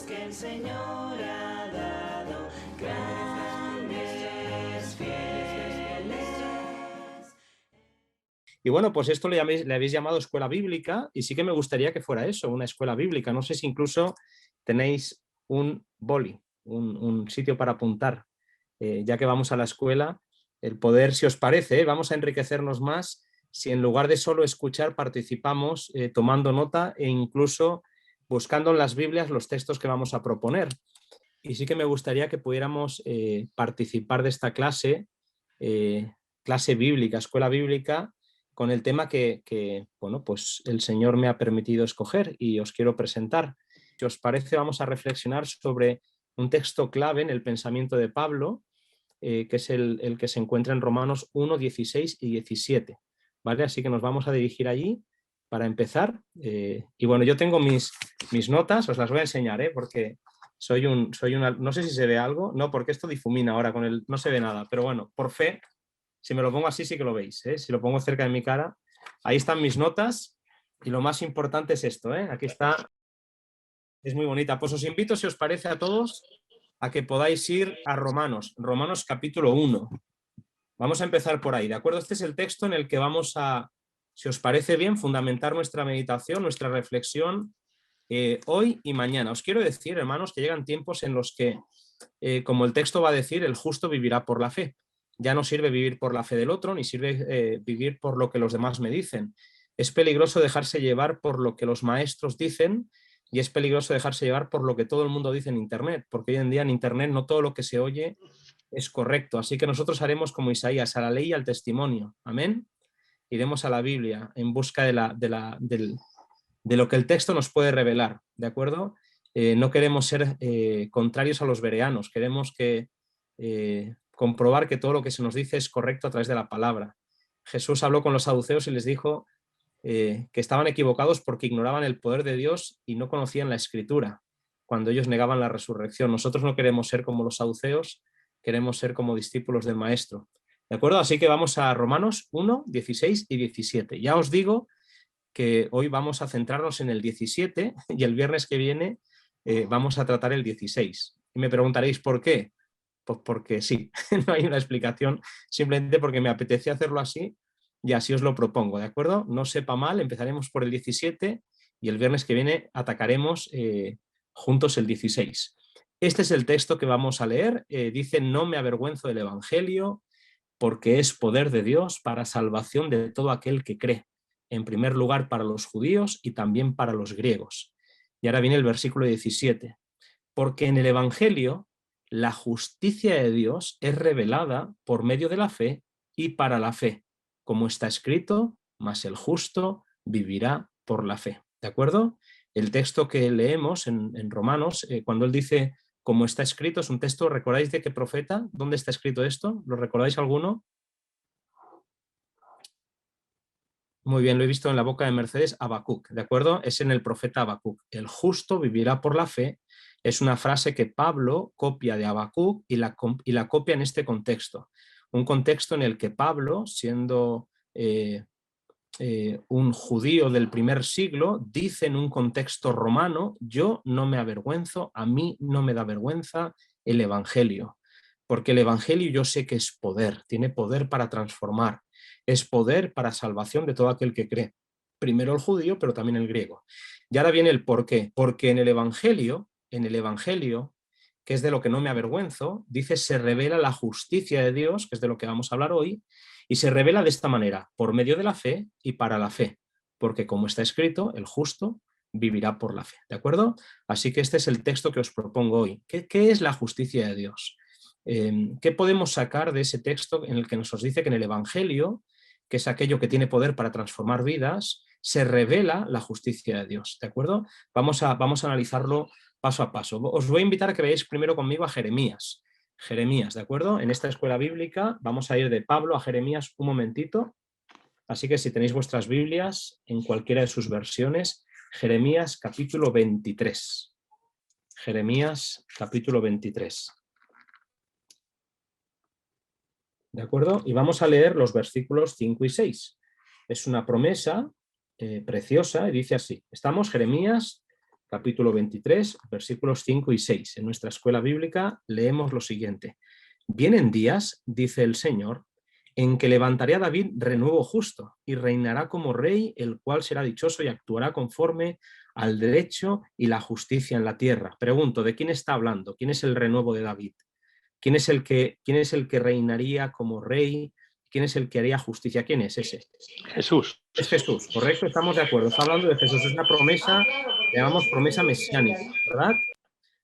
que el Señor ha dado, grandes, fieles. Y bueno, pues esto le habéis llamado escuela bíblica y sí que me gustaría que fuera eso, una escuela bíblica. No sé si incluso tenéis un boli, un sitio para apuntar, ya que vamos a la escuela, el poder, si os parece, vamos a enriquecernos más si en lugar de solo escuchar participamos tomando nota e incluso buscando en las Biblias los textos que vamos a proponer. Y sí que me gustaría que pudiéramos participar de esta clase, clase bíblica, escuela bíblica, con el tema que, bueno, pues el Señor me ha permitido escoger y os quiero presentar. Si os parece, vamos a reflexionar sobre un texto clave en el pensamiento de Pablo, que es el que se encuentra en Romanos 1, 16 y 17. ¿Vale? Así que nos vamos a dirigir allí para empezar. Y bueno, yo tengo mis notas, os las voy a enseñar, porque soy una... No sé si se ve algo, no, porque esto difumina ahora, no se ve nada, pero bueno, por fe, si me lo pongo así sí que lo veis, si lo pongo cerca de mi cara, ahí están mis notas y lo más importante es esto, aquí está, es muy bonita. Pues os invito, si os parece a todos, a que podáis ir a Romanos capítulo 1. Vamos a empezar por ahí, ¿de acuerdo? Este es el texto en el que vamos a, si os parece bien, fundamentar nuestra meditación, nuestra reflexión hoy y mañana. Os quiero decir, hermanos, que llegan tiempos en los que, como el texto va a decir, el justo vivirá por la fe. Ya no sirve vivir por la fe del otro, ni sirve vivir por lo que los demás me dicen. Es peligroso dejarse llevar por lo que los maestros dicen y es peligroso dejarse llevar por lo que todo el mundo dice en Internet, porque hoy en día en Internet no todo lo que se oye es correcto. Así que nosotros haremos como Isaías, a la ley y al testimonio. Amén. Iremos a la Biblia en busca de lo que el texto nos puede revelar, ¿de acuerdo? No queremos ser contrarios a los bereanos, queremos comprobar que todo lo que se nos dice es correcto a través de la palabra. Jesús habló con los saduceos y les dijo que estaban equivocados porque ignoraban el poder de Dios y no conocían la Escritura, cuando ellos negaban la resurrección. Nosotros no queremos ser como los saduceos, queremos ser como discípulos del Maestro. ¿De acuerdo? Así que vamos a Romanos 1, 16 y 17. Ya os digo que hoy vamos a centrarnos en el 17 y el viernes que viene vamos a tratar el 16. Y me preguntaréis ¿por qué? Pues porque sí, no hay una explicación, simplemente porque me apetece hacerlo así y así os lo propongo, ¿de acuerdo? No sepa mal, empezaremos por el 17 y el viernes que viene atacaremos juntos el 16. Este es el texto que vamos a leer. Dice: no me avergüenzo del Evangelio, porque es poder de Dios para salvación de todo aquel que cree, en primer lugar para los judíos y también para los griegos. Y ahora viene el versículo 17. Porque en el Evangelio la justicia de Dios es revelada por medio de la fe y para la fe, como está escrito, mas el justo vivirá por la fe. ¿De acuerdo? El texto que leemos en Romanos, cuando él dice como está escrito, es un texto, ¿recordáis de qué profeta? ¿Dónde está escrito esto? ¿Lo recordáis alguno? Muy bien, lo he visto en la boca de Mercedes, Habacuc, ¿de acuerdo? Es en el profeta Habacuc. El justo vivirá por la fe. Es una frase que Pablo copia de Habacuc y la copia en este contexto. Un contexto en el que Pablo, siendo un judío del primer siglo, dice en un contexto romano: yo no me avergüenzo, a mí no me da vergüenza el Evangelio, porque el Evangelio yo sé que es poder, tiene poder para transformar, es poder para salvación de todo aquel que cree. Primero el judío, pero también el griego. Y ahora viene el por qué. Porque en el Evangelio, que es de lo que no me avergüenzo, dice, se revela la justicia de Dios, que es de lo que vamos a hablar hoy, y se revela de esta manera, por medio de la fe y para la fe, porque como está escrito, el justo vivirá por la fe, ¿de acuerdo? Así que este es el texto que os propongo hoy. ¿Qué es la justicia de Dios? ¿Qué podemos sacar de ese texto en el que nos dice que en el Evangelio, que es aquello que tiene poder para transformar vidas, se revela la justicia de Dios, ¿de acuerdo? Vamos a analizarlo paso a paso. Os voy a invitar a que veáis primero conmigo a Jeremías. Jeremías, ¿de acuerdo? En esta escuela bíblica vamos a ir de Pablo a Jeremías un momentito. Así que si tenéis vuestras Biblias en cualquiera de sus versiones, Jeremías capítulo 23. Jeremías capítulo 23. ¿De acuerdo? Y vamos a leer los versículos 5 y 6. Es una promesa preciosa y dice así. Estamos, Jeremías capítulo 23, versículos 5 y 6. En nuestra escuela bíblica leemos lo siguiente. Vienen días, dice el Señor, en que levantaré a David renuevo justo y reinará como rey, el cual será dichoso y actuará conforme al derecho y la justicia en la tierra. Pregunto, ¿de quién está hablando? ¿Quién es el renuevo de David? ¿Quién es el que reinaría como rey? ¿Quién es el que haría justicia? ¿Quién es ese? Jesús. Es Jesús, correcto, estamos de acuerdo. Está hablando de Jesús, es una promesa, llamamos promesa mesiánica, ¿verdad?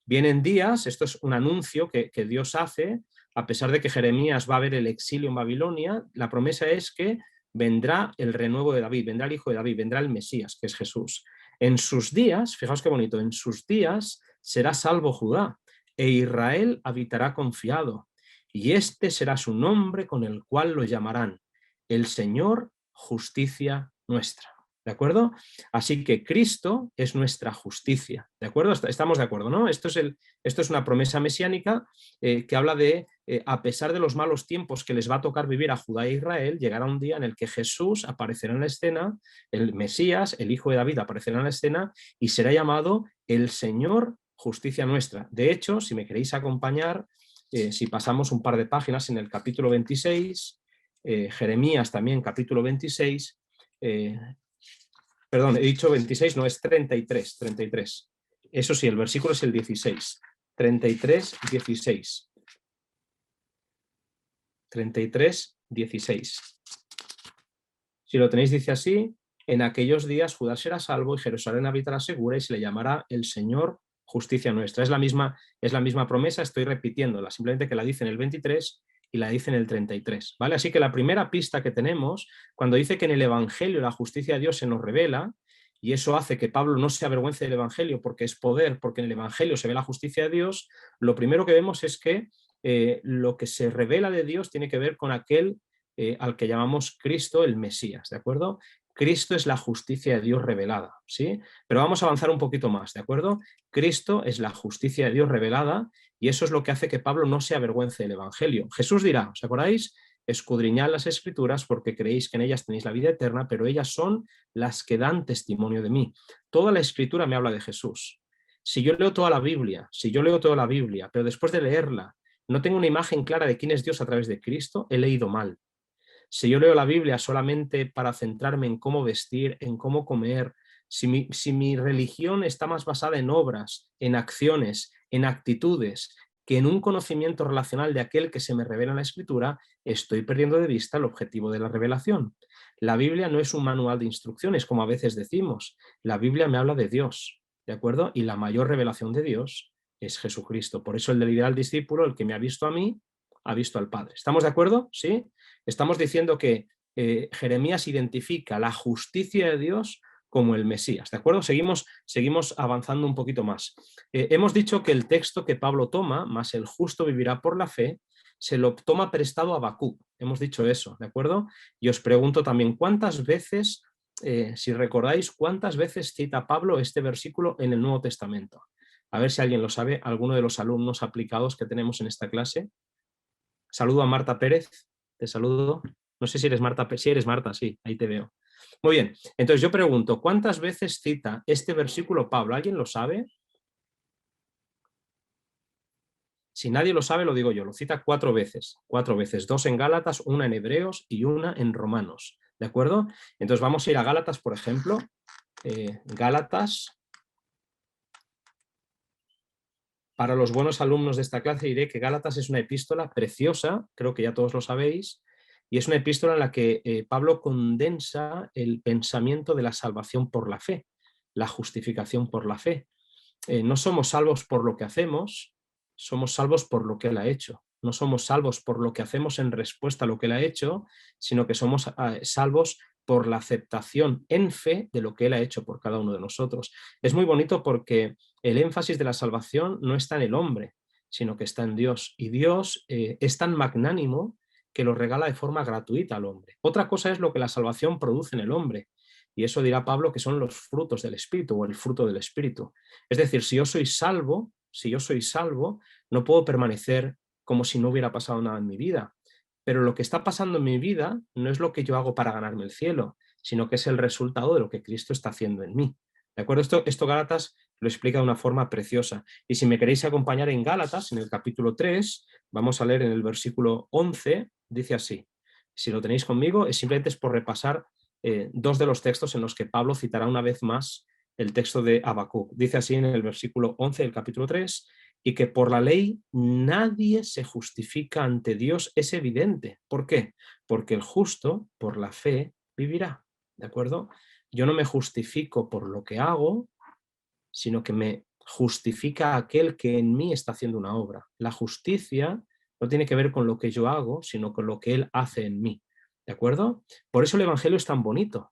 Vienen días, esto es un anuncio que Dios hace, a pesar de que Jeremías va a ver el exilio en Babilonia, la promesa es que vendrá el renuevo de David, vendrá el hijo de David, vendrá el Mesías, que es Jesús. En sus días, fijaos qué bonito, en sus días será salvo Judá e Israel habitará confiado. Y este será su nombre con el cual lo llamarán el Señor, justicia nuestra. ¿De acuerdo? Así que Cristo es nuestra justicia. ¿De acuerdo? Estamos de acuerdo, ¿no? Esto es una promesa mesiánica que habla de, a pesar de los malos tiempos que les va a tocar vivir a Judá e Israel, llegará un día en el que Jesús aparecerá en la escena, el Mesías, el Hijo de David, aparecerá en la escena y será llamado el Señor, justicia nuestra. De hecho, si me queréis acompañar, si pasamos un par de páginas en el capítulo 26, Jeremías también, capítulo 26, perdón, he dicho 26, no, es 33, 33. Eso sí, el versículo es el 16. 33, 16. 33, 16. Si lo tenéis, dice así, en aquellos días Judá será salvo y Jerusalén habitará segura y se le llamará el Señor, justicia nuestra. Es la misma promesa, estoy repitiéndola, simplemente que la dice en el 23 y la dice en el 33, ¿vale? Así que la primera pista que tenemos, cuando dice que en el Evangelio la justicia de Dios se nos revela, y eso hace que Pablo no se avergüence del Evangelio porque es poder, porque en el Evangelio se ve la justicia de Dios, lo primero que vemos es que lo que se revela de Dios tiene que ver con aquel al que llamamos Cristo el Mesías, ¿de acuerdo? Cristo es la justicia de Dios revelada, ¿sí? Pero vamos a avanzar un poquito más, ¿de acuerdo? Cristo es la justicia de Dios revelada y eso es lo que hace que Pablo no se avergüence del Evangelio. Jesús dirá, ¿os acordáis? Escudriñad las Escrituras porque creéis que en ellas tenéis la vida eterna, pero ellas son las que dan testimonio de mí. Toda la Escritura me habla de Jesús. Si yo leo toda la Biblia, pero después de leerla no tengo una imagen clara de quién es Dios a través de Cristo, he leído mal. Si yo leo la Biblia solamente para centrarme en cómo vestir, en cómo comer, si mi religión está más basada en obras, en acciones, en actitudes, que en un conocimiento relacional de aquel que se me revela en la Escritura, estoy perdiendo de vista el objetivo de la revelación. La Biblia no es un manual de instrucciones, como a veces decimos. La Biblia me habla de Dios, ¿de acuerdo? Y la mayor revelación de Dios es Jesucristo. Por eso el del ideal discípulo, el que me ha visto a mí, ha visto al Padre. ¿Estamos de acuerdo? ¿Sí? Estamos diciendo que Jeremías identifica la justicia de Dios como el Mesías, ¿de acuerdo? Seguimos avanzando un poquito más. Hemos dicho que el texto que Pablo toma, más el justo vivirá por la fe, se lo toma prestado a Habacuc. Hemos dicho eso, ¿de acuerdo? Y os pregunto también, ¿cuántas veces, si recordáis, cuántas veces cita Pablo este versículo en el Nuevo Testamento? A ver si alguien lo sabe, alguno de los alumnos aplicados que tenemos en esta clase. Saludo a Marta Pérez, te saludo. No sé si eres Marta, sí eres Marta, sí, ahí te veo. Muy bien, entonces yo pregunto, ¿cuántas veces cita este versículo Pablo? ¿Alguien lo sabe? Si nadie lo sabe, lo digo yo, lo cita 4 veces, 2 en Gálatas, 1 en Hebreos y 1 en Romanos, ¿de acuerdo? Entonces vamos a ir a Gálatas, por ejemplo, Gálatas. Para los buenos alumnos de esta clase diré que Gálatas es una epístola preciosa, creo que ya todos lo sabéis, y es una epístola en la que Pablo condensa el pensamiento de la salvación por la fe, la justificación por la fe. No somos salvos por lo que hacemos, somos salvos por lo que Él ha hecho. No somos salvos por lo que hacemos en respuesta a lo que Él ha hecho, sino que somos salvos por la aceptación en fe de lo que Él ha hecho por cada uno de nosotros. Es muy bonito porque el énfasis de la salvación no está en el hombre, sino que está en Dios. Y Dios es tan magnánimo que lo regala de forma gratuita al hombre. Otra cosa es lo que la salvación produce en el hombre. Y eso dirá Pablo que son los frutos del Espíritu o el fruto del Espíritu. Es decir, si yo soy salvo, no puedo permanecer como si no hubiera pasado nada en mi vida. Pero lo que está pasando en mi vida no es lo que yo hago para ganarme el cielo, sino que es el resultado de lo que Cristo está haciendo en mí. ¿De acuerdo? Esto Gálatas lo explica de una forma preciosa. Y si me queréis acompañar en Gálatas, en el capítulo 3, vamos a leer en el versículo 11, dice así. Si lo tenéis conmigo, simplemente es por repasar dos de los textos en los que Pablo citará una vez más el texto de Habacuc. Dice así en el versículo 11 del capítulo 3, y que por la ley nadie se justifica ante Dios es evidente. ¿Por qué? Porque el justo por la fe vivirá. ¿De acuerdo? Yo no me justifico por lo que hago, sino que me justifica aquel que en mí está haciendo una obra. La justicia no tiene que ver con lo que yo hago, sino con lo que Él hace en mí. ¿De acuerdo? Por eso el Evangelio es tan bonito.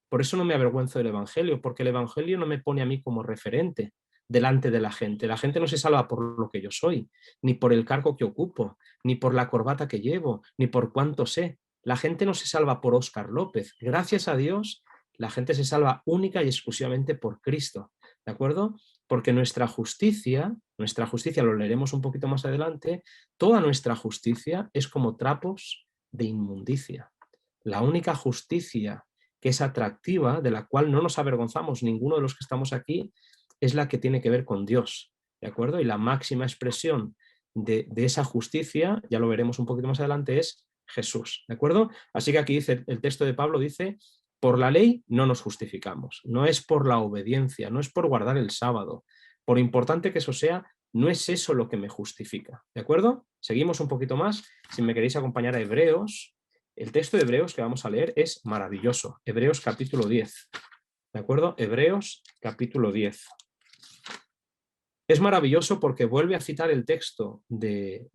Por eso no me avergüenzo del Evangelio, porque el Evangelio no me pone a mí como referente delante de la gente. La gente no se salva por lo que yo soy, ni por el cargo que ocupo, ni por la corbata que llevo, ni por cuánto sé. La gente no se salva por Óscar López. Gracias a Dios, la gente se salva única y exclusivamente por Cristo. ¿De acuerdo? Porque nuestra justicia, lo leeremos un poquito más adelante, toda nuestra justicia es como trapos de inmundicia. La única justicia que es atractiva, de la cual no nos avergonzamos ninguno de los que estamos aquí, es la que tiene que ver con Dios, ¿de acuerdo? Y la máxima expresión de esa justicia, ya lo veremos un poquito más adelante, es Jesús, ¿de acuerdo? Así que aquí dice, el texto de Pablo dice, por la ley no nos justificamos, no es por la obediencia, no es por guardar el sábado, por importante que eso sea, no es eso lo que me justifica, ¿de acuerdo? Seguimos un poquito más, si me queréis acompañar a Hebreos. El texto de Hebreos que vamos a leer es maravilloso. Hebreos capítulo 10. ¿De acuerdo? Hebreos capítulo 10. Es maravilloso porque vuelve a citar el texto de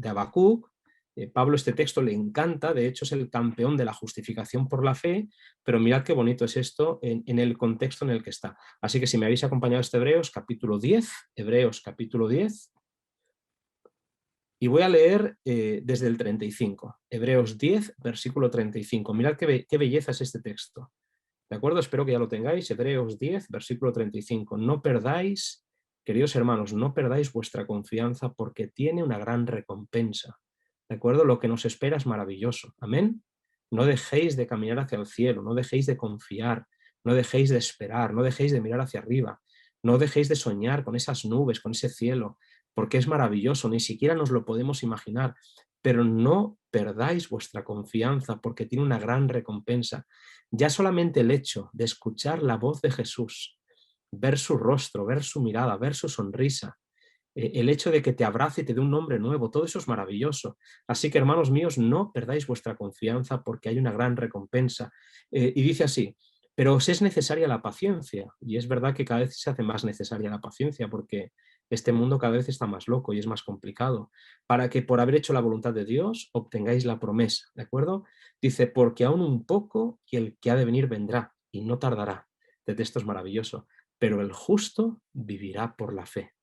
Habacuc. Pablo este texto le encanta, de hecho es el campeón de la justificación por la fe, pero mirad qué bonito es esto en el contexto en el que está. Así que si me habéis acompañado a este Hebreos capítulo 10, Hebreos capítulo 10, y voy a leer desde el 35, Hebreos 10, versículo 35. Mirad qué belleza es este texto. ¿De acuerdo? Espero que ya lo tengáis. Hebreos 10, versículo 35. No perdáis, queridos hermanos, no perdáis vuestra confianza porque tiene una gran recompensa. ¿De acuerdo? Lo que nos espera es maravilloso. Amén. No dejéis de caminar hacia el cielo, no dejéis de confiar, no dejéis de esperar, no dejéis de mirar hacia arriba, no dejéis de soñar con esas nubes, con ese cielo, porque es maravilloso, ni siquiera nos lo podemos imaginar, pero no perdáis vuestra confianza porque tiene una gran recompensa. Ya solamente el hecho de escuchar la voz de Jesús, ver su rostro, ver su mirada, ver su sonrisa, el hecho de que te abrace y te dé un nombre nuevo, todo eso es maravilloso. Así que, hermanos míos, no perdáis vuestra confianza porque hay una gran recompensa. Y dice así, pero os es necesaria la paciencia. Y es verdad que cada vez se hace más necesaria la paciencia porque este mundo cada vez está más loco y es más complicado, para que por haber hecho la voluntad de Dios obtengáis la promesa, ¿de acuerdo? Dice, porque aún un poco y el que ha de venir vendrá y no tardará. Este texto es maravilloso, pero el justo vivirá por la fe.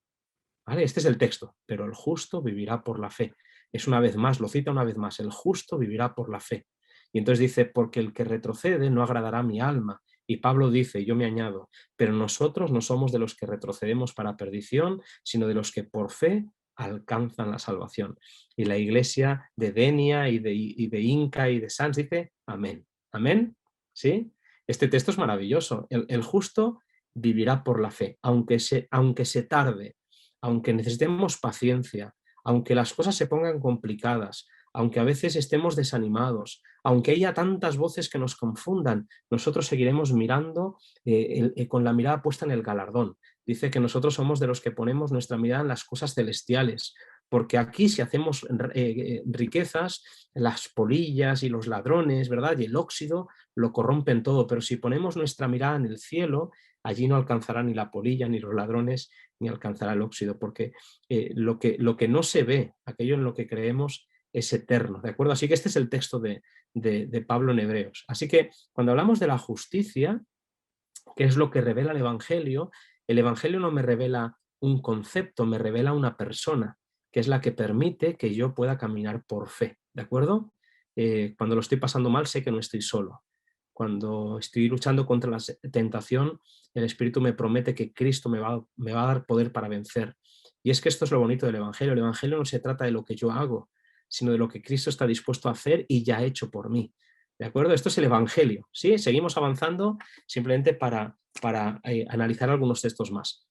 ¿Vale? Este es el texto, pero el justo vivirá por la fe. Es una vez más, lo cita una vez más, el justo vivirá por la fe. Y entonces dice, porque el que retrocede no agradará a mi alma. Y Pablo dice, yo me añado, pero nosotros no somos de los que retrocedemos para perdición, sino de los que por fe alcanzan la salvación. Y la iglesia de Denia y de Inca y de Sanz dice, amén. Amén. ¿Sí? Este texto es maravilloso. El justo vivirá por la fe, aunque se tarde, aunque necesitemos paciencia, aunque las cosas se pongan complicadas, aunque a veces estemos desanimados, aunque haya tantas voces que nos confundan, nosotros seguiremos mirando con la mirada puesta en el galardón. Dice que nosotros somos de los que ponemos nuestra mirada en las cosas celestiales, porque aquí si hacemos riquezas, las polillas y los ladrones, ¿verdad? Y el óxido lo corrompen todo, pero si ponemos nuestra mirada en el cielo, allí no alcanzará ni la polilla, ni los ladrones, ni alcanzará el óxido, porque lo que no se ve, aquello en lo que creemos, es eterno, ¿de acuerdo? Así que este es el texto de Pablo en Hebreos. Así que cuando hablamos de la justicia, que es lo que revela el Evangelio no me revela un concepto, me revela una persona, que es la que permite que yo pueda caminar por fe, ¿de acuerdo? Cuando lo estoy pasando mal, sé que no estoy solo. Cuando estoy luchando contra la tentación, el Espíritu me promete que Cristo me va a dar poder para vencer. Y es que esto es lo bonito del Evangelio. El Evangelio no se trata de lo que yo hago, sino de lo que Cristo está dispuesto a hacer y ya ha hecho por mí. ¿De acuerdo? Esto es el Evangelio. ¿Sí? Seguimos avanzando simplemente para para analizar algunos textos más.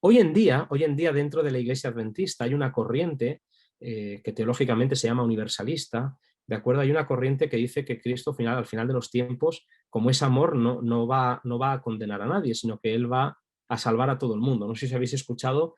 Hoy en día dentro de la Iglesia Adventista hay una corriente que teológicamente se llama universalista, ¿de acuerdo? Hay una corriente que dice que Cristo al final de los tiempos, como es amor, no va a condenar a nadie, sino que Él va a salvar a todo el mundo. No sé si habéis escuchado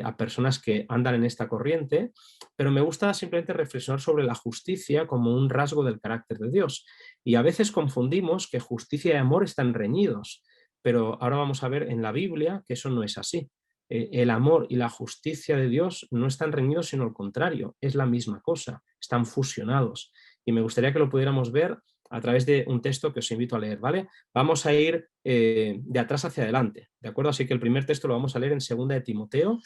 a personas que andan en esta corriente, pero me gusta simplemente reflexionar sobre la justicia como un rasgo del carácter de Dios. Y a veces confundimos que justicia y amor están reñidos, pero ahora vamos a ver en la Biblia que eso no es así. El amor y la justicia de Dios no están reñidos, sino al contrario, es la misma cosa, están fusionados. Y me gustaría que lo pudiéramos ver a través de un texto que os invito a leer, ¿vale? Vamos a ir de atrás hacia adelante, ¿de acuerdo? Así que el primer texto lo vamos a leer en 2 de Timoteo.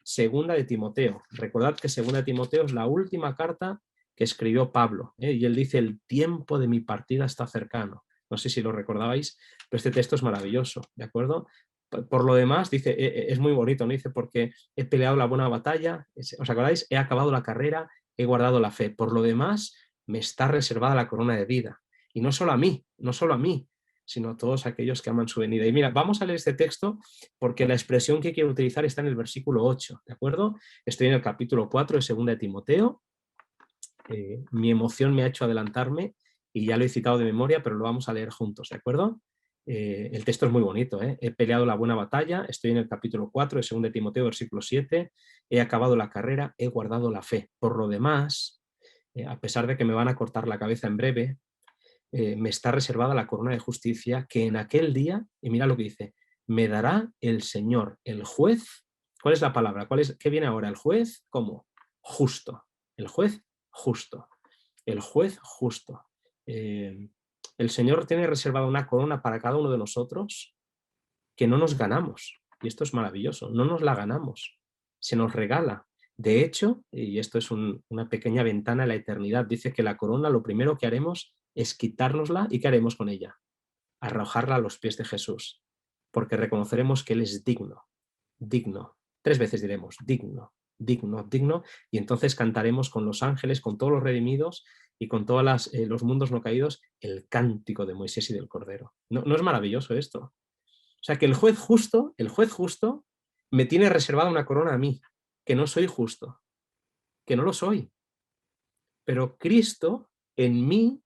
2 de Timoteo. Recordad que 2 de Timoteo es la última carta que escribió Pablo, y él dice: el tiempo de mi partida está cercano. No sé si lo recordabais, pero este texto es maravilloso, ¿de acuerdo? Por lo demás, dice, es muy bonito, ¿no? Dice, porque he peleado la buena batalla, ¿os acordáis? He acabado la carrera, he guardado la fe. Por lo demás, me está reservada la corona de vida. Y no solo a mí, sino a todos aquellos que aman su venida. Y mira, vamos a leer este texto porque la expresión que quiero utilizar está en el versículo 8, ¿de acuerdo? Estoy en el capítulo 4 de 2 de Timoteo. Mi emoción me ha hecho adelantarme y ya lo he citado de memoria, pero lo vamos a leer juntos, ¿de acuerdo? El texto es muy bonito, ¿eh? He peleado la buena batalla, estoy en el capítulo 4 de 2 de Timoteo, versículo 7, he acabado la carrera, he guardado la fe. Por lo demás, a pesar de que me van a cortar la cabeza en breve, me está reservada la corona de justicia que en aquel día, y mira lo que dice, me dará el Señor, el juez. ¿Cuál es la palabra? ¿Qué viene ahora? ¿El juez? ¿Cómo? Justo. El juez justo. El juez justo. El Señor tiene reservada una corona para cada uno de nosotros que no nos ganamos. Y esto es maravilloso, no nos la ganamos, se nos regala. De hecho, y esto es una pequeña ventana a la eternidad, dice que la corona lo primero que haremos es quitárnosla. ¿Y qué haremos con ella? Arrojarla a los pies de Jesús, porque reconoceremos que Él es digno, digno. 3 veces diremos, digno, digno, digno, y entonces cantaremos con los ángeles, con todos los redimidos y con todos los mundos no caídos, el cántico de Moisés y del Cordero. ¿No es maravilloso esto? O sea, que el juez justo, me tiene reservada una corona a mí, que no soy justo, que no lo soy. Pero Cristo en mí,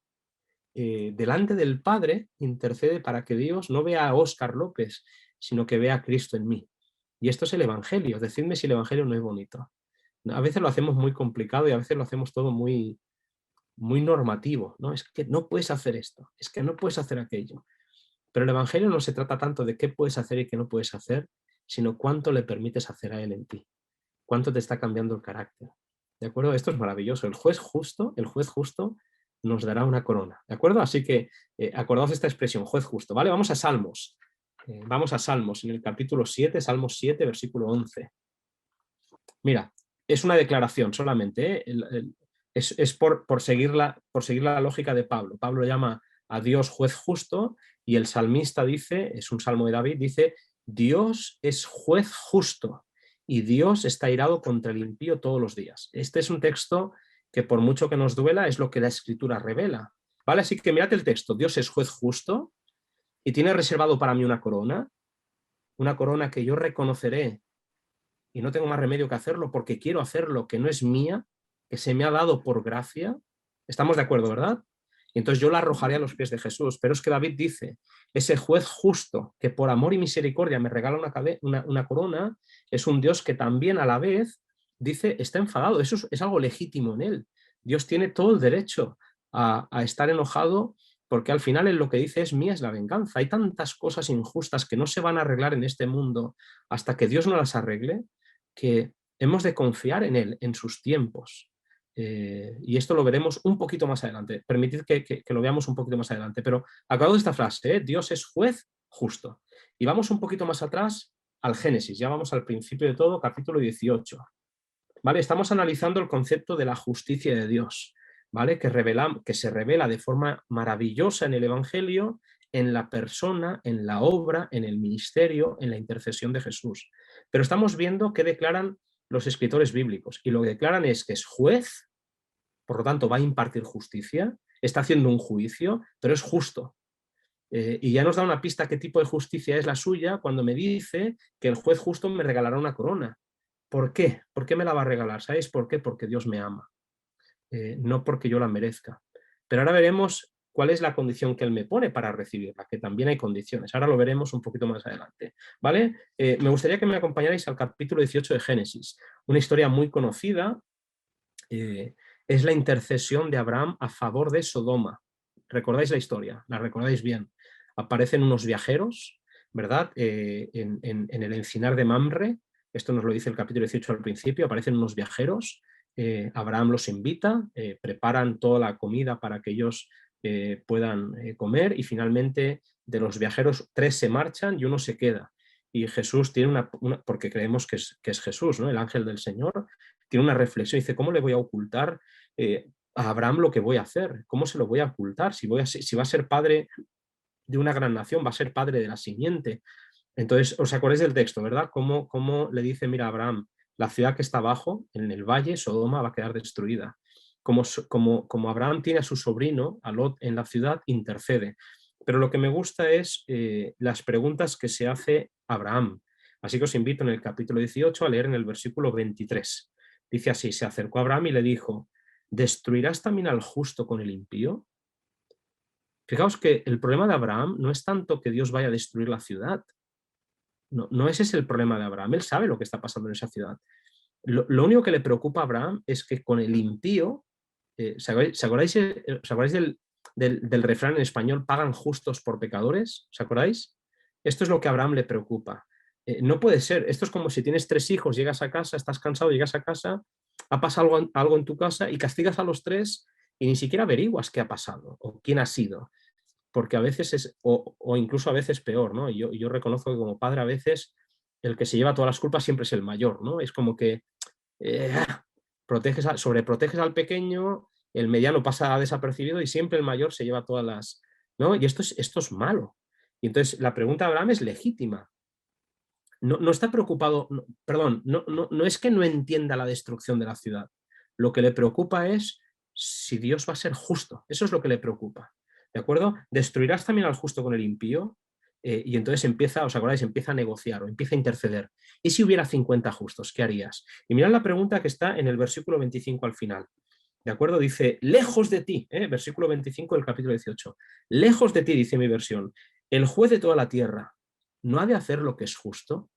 delante del Padre, intercede para que Dios no vea a Óscar López, sino que vea a Cristo en mí. Y esto es el Evangelio. Decidme si el Evangelio no es bonito. A veces lo hacemos muy complicado y a veces lo hacemos todo muy, muy normativo, ¿no? Es que no puedes hacer esto, es que no puedes hacer aquello. Pero el Evangelio no se trata tanto de qué puedes hacer y qué no puedes hacer, sino cuánto le permites hacer a Él en ti, cuánto te está cambiando el carácter. ¿De acuerdo? Esto es maravilloso. El juez justo nos dará una corona. ¿De acuerdo? Así que acordaos esta expresión, juez justo. ¿Vale? Vamos a Salmos. Vamos a Salmos, en el capítulo 7, Salmos 7, versículo 11. Mira, es una declaración solamente, ¿eh? Es por seguir la lógica de Pablo. Pablo llama a Dios juez justo y el salmista dice, es un salmo de David, dice, Dios es juez justo y Dios está irado contra el impío todos los días. Este es un texto que por mucho que nos duela es lo que la Escritura revela. ¿Vale? Así que mirad el texto, Dios es juez justo y tiene reservado para mí una corona que yo reconoceré y no tengo más remedio que hacerlo porque quiero hacerlo, que no es mía, que se me ha dado por gracia. Estamos de acuerdo, ¿verdad? Y entonces yo la arrojaré a los pies de Jesús. Pero es que David dice, ese juez justo que por amor y misericordia me regala una corona, es un Dios que también a la vez dice, está enfadado. Eso es algo legítimo en él. Dios tiene todo el derecho a estar enojado porque al final él lo que dice es, mía es la venganza. Hay tantas cosas injustas que no se van a arreglar en este mundo hasta que Dios no las arregle, que hemos de confiar en Él, en sus tiempos. Y esto lo veremos un poquito más adelante. Permitid que lo veamos un poquito más adelante. Pero acabo de esta frase, Dios es juez justo. Y vamos un poquito más atrás al Génesis. Ya vamos al principio de todo, capítulo 18. ¿Vale? Estamos analizando el concepto de la justicia de Dios, ¿vale? Que se revela de forma maravillosa en el Evangelio, en la persona, en la obra, en el ministerio, en la intercesión de Jesús. Pero estamos viendo qué declaran los escritores bíblicos. Y lo que declaran es que es juez, por lo tanto va a impartir justicia, está haciendo un juicio, pero es justo. Y ya nos da una pista qué tipo de justicia es la suya cuando me dice que el juez justo me regalará una corona. ¿Por qué? ¿Por qué me la va a regalar? ¿Sabéis por qué? Porque Dios me ama, no porque yo la merezca. Pero ahora veremos cuál es la condición que Él me pone para recibirla, que también hay condiciones. Ahora lo veremos un poquito más adelante. ¿Vale? Me gustaría que me acompañarais al capítulo 18 de Génesis, una historia muy conocida. Es la intercesión de Abraham a favor de Sodoma. ¿Recordáis la historia? ¿La recordáis bien? Aparecen unos viajeros, ¿verdad? En el encinar de Mamre, esto nos lo dice el capítulo 18 al principio, aparecen unos viajeros, Abraham los invita, preparan toda la comida para que ellos puedan comer y finalmente de los viajeros 3 se marchan y uno se queda. Y Jesús tiene porque creemos que es Jesús, ¿no? El ángel del Señor, tiene una reflexión, dice, ¿cómo le voy a ocultar a Abraham lo que voy a hacer? ¿Cómo se lo voy a ocultar? Si va a ser padre de una gran nación, va a ser padre de la simiente. Entonces, os acordáis del texto, ¿verdad? Cómo le dice, mira, Abraham, la ciudad que está abajo, en el valle, Sodoma, va a quedar destruida. Como Abraham tiene a su sobrino, a Lot, en la ciudad, intercede. Pero lo que me gusta es las preguntas que se hace Abraham. Así que os invito en el capítulo 18 a leer en el versículo 23. Dice así, se acercó a Abraham y le dijo, ¿destruirás también al justo con el impío? Fijaos que el problema de Abraham no es tanto que Dios vaya a destruir la ciudad. No ese es el problema de Abraham. Él sabe lo que está pasando en esa ciudad. Lo único que le preocupa a Abraham es que con el impío, ¿os acordáis del refrán en español, pagan justos por pecadores? ¿Os acordáis? Esto es lo que a Abraham le preocupa. No puede ser. Esto es como si tienes 3 hijos, llegas a casa, estás cansado, llegas a casa, ha pasado algo en tu casa y castigas a los 3 y ni siquiera averiguas qué ha pasado o quién ha sido. Porque a veces o incluso a veces peor, ¿no? Yo reconozco que como padre a veces el que se lleva todas las culpas siempre es el mayor, ¿no? Es como que eh, sobreproteges al pequeño, el mediano pasa desapercibido y siempre el mayor se lleva todas las, ¿no? Y esto es malo. Y entonces la pregunta de Abraham es legítima. No está preocupado, perdón, no es que no entienda la destrucción de la ciudad. Lo que le preocupa es si Dios va a ser justo. Eso es lo que le preocupa. ¿De acuerdo? ¿Destruirás también al justo con el impío? Y entonces empieza, ¿os acordáis? Empieza a negociar o empieza a interceder. ¿Y si hubiera 50 justos? ¿Qué harías? Y mirad la pregunta que está en el versículo 25 al final. ¿De acuerdo? Dice, lejos de ti, versículo 25 del capítulo 18. Lejos de ti, dice mi versión, el juez de toda la tierra, ¿no ha de hacer lo que es justo?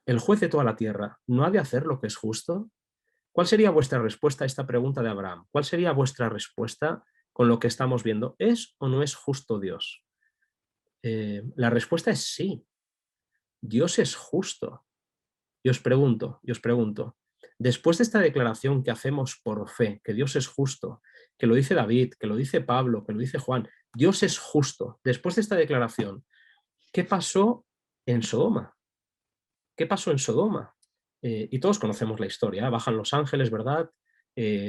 ¿El juez de toda la tierra no ha de hacer lo que es justo? ¿Cuál sería vuestra respuesta a esta pregunta de Abraham? ¿Cuál sería vuestra respuesta con lo que estamos viendo? ¿Es o no es justo Dios? La respuesta es sí. Dios es justo. Y os pregunto, después de esta declaración que hacemos por fe, que Dios es justo, que lo dice David, que lo dice Pablo, que lo dice Juan, Dios es justo. Después de esta declaración, ¿qué pasó en Sodoma? ¿Qué pasó en Sodoma? Y todos conocemos la historia. Bajan los ángeles, ¿verdad?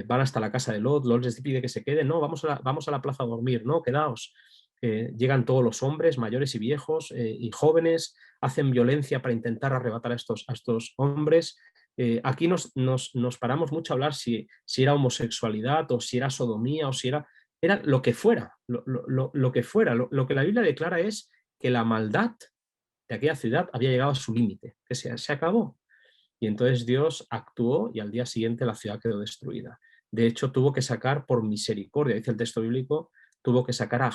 Van hasta la casa de Lot, Lot les pide que se queden, no, vamos a la plaza a dormir, no, quedaos. Llegan todos los hombres, mayores y viejos y jóvenes, hacen violencia para intentar arrebatar a estos hombres. Aquí nos paramos mucho a hablar si era homosexualidad o si era sodomía o si era lo que fuera, lo que fuera. Lo que la Biblia declara es que la maldad de aquella ciudad había llegado a su límite, que se acabó. Y entonces Dios actuó y al día siguiente la ciudad quedó destruida. De hecho, tuvo que sacar por misericordia, dice el texto bíblico, tuvo que sacar a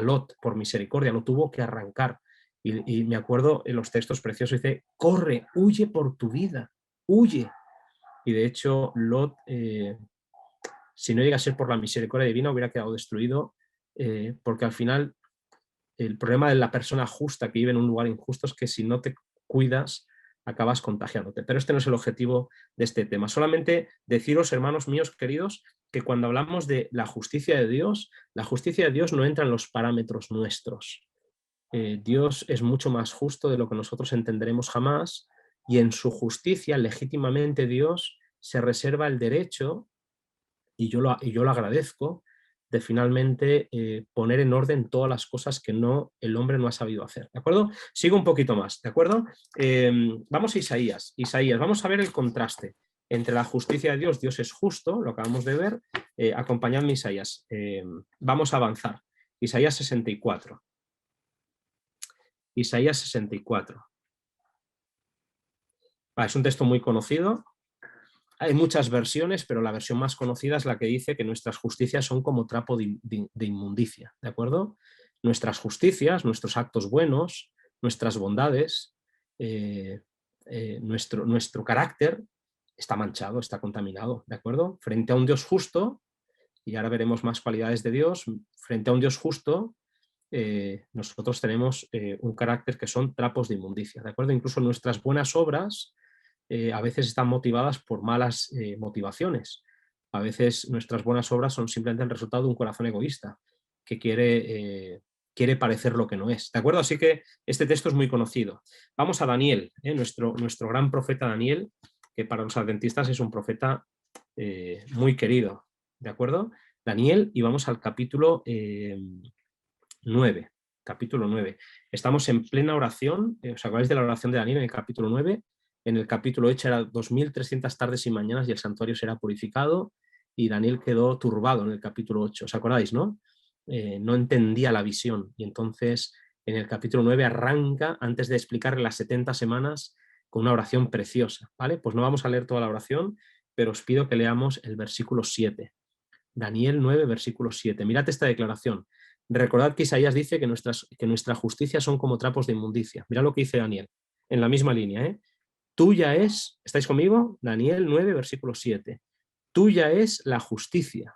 Lot por misericordia, no tuvo que arrancar. Y me acuerdo en los textos preciosos, dice, corre, huye por tu vida, huye. Y de hecho, Lot, si no llega a ser por la misericordia divina, hubiera quedado destruido, porque al final el problema de la persona justa que vive en un lugar injusto es que si no te cuidas, acabas contagiándote. Pero este no es el objetivo de este tema. Solamente deciros, hermanos míos queridos, que cuando hablamos de la justicia de Dios no entra en los parámetros nuestros. Dios es mucho más justo de lo que nosotros entenderemos jamás, y en su justicia, legítimamente Dios se reserva el derecho, y yo lo agradezco, de finalmente poner en orden todas las cosas que el hombre no ha sabido hacer. ¿De acuerdo? Sigo un poquito más, ¿de acuerdo? Vamos a Isaías. Vamos a ver el contraste entre la justicia de Dios. Dios es justo, lo acabamos de ver. Acompañadme, Isaías. Vamos a avanzar. Isaías 64. Isaías 64. Es un texto muy conocido. Hay muchas versiones, pero la versión más conocida es la que dice que nuestras justicias son como trapo de inmundicia, ¿de acuerdo? Nuestras justicias, nuestros actos buenos, nuestras bondades, nuestro carácter está manchado, está contaminado, ¿de acuerdo? Frente a un Dios justo, y ahora veremos más cualidades de Dios, frente a un Dios justo, nosotros tenemos un carácter que son trapos de inmundicia, ¿de acuerdo? Incluso nuestras buenas obras a veces están motivadas por malas motivaciones. A veces nuestras buenas obras son simplemente el resultado de un corazón egoísta que quiere parecer lo que no es. ¿De acuerdo? Así que este texto es muy conocido. Vamos a Daniel, nuestro gran profeta Daniel, que para los adventistas es un profeta muy querido. ¿De acuerdo? Daniel, y vamos al capítulo 9. Capítulo 9. Estamos en plena oración. ¿Os acordáis de la oración de Daniel en el capítulo 9? En el capítulo 8 era 2300 tardes y mañanas y el santuario será purificado, y Daniel quedó turbado en el capítulo 8. ¿Os acordáis, no? No entendía la visión, y entonces en el capítulo 9 arranca, antes de explicarle las 70 semanas, con una oración preciosa, ¿vale? Pues no vamos a leer toda la oración, pero os pido que leamos el versículo 7. Daniel 9, versículo 7. Mirad esta declaración. Recordad que Isaías dice que nuestra justicia son como trapos de inmundicia. Mirad lo que dice Daniel, en la misma línea, ¿eh? Tuya es, ¿estáis conmigo? Daniel 9, versículo 7. Tuya es la justicia,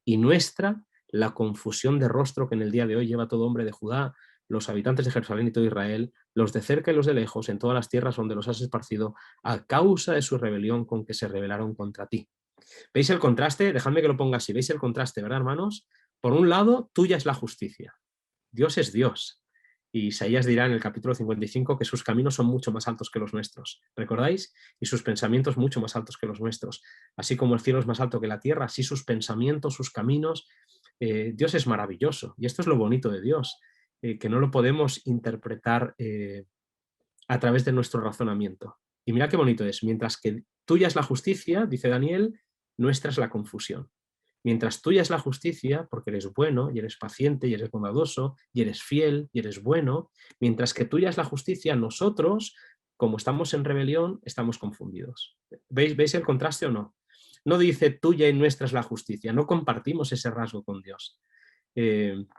y nuestra la confusión de rostro que en el día de hoy lleva todo hombre de Judá, los habitantes de Jerusalén y todo Israel, los de cerca y los de lejos, en todas las tierras donde los has esparcido, a causa de su rebelión con que se rebelaron contra ti. ¿Veis el contraste? Dejadme que lo ponga así. ¿Veis el contraste, verdad, hermanos? Por un lado, tuya es la justicia. Dios es Dios. Y Isaías dirá en el capítulo 55 que sus caminos son mucho más altos que los nuestros. ¿Recordáis? Y sus pensamientos mucho más altos que los nuestros. Así como el cielo es más alto que la tierra, así sus pensamientos, sus caminos. Dios es maravilloso. Y esto es lo bonito de Dios, que no lo podemos interpretar a través de nuestro razonamiento. Y mira qué bonito es. Mientras que tuya es la justicia, dice Daniel, nuestra es la confusión. Mientras tuya es la justicia, porque eres bueno y eres paciente y eres bondadoso y eres fiel y eres bueno, mientras que tuya es la justicia, nosotros, como estamos en rebelión, estamos confundidos. ¿Veis el contraste o no? No dice tuya y nuestra es la justicia, no compartimos ese rasgo con Dios.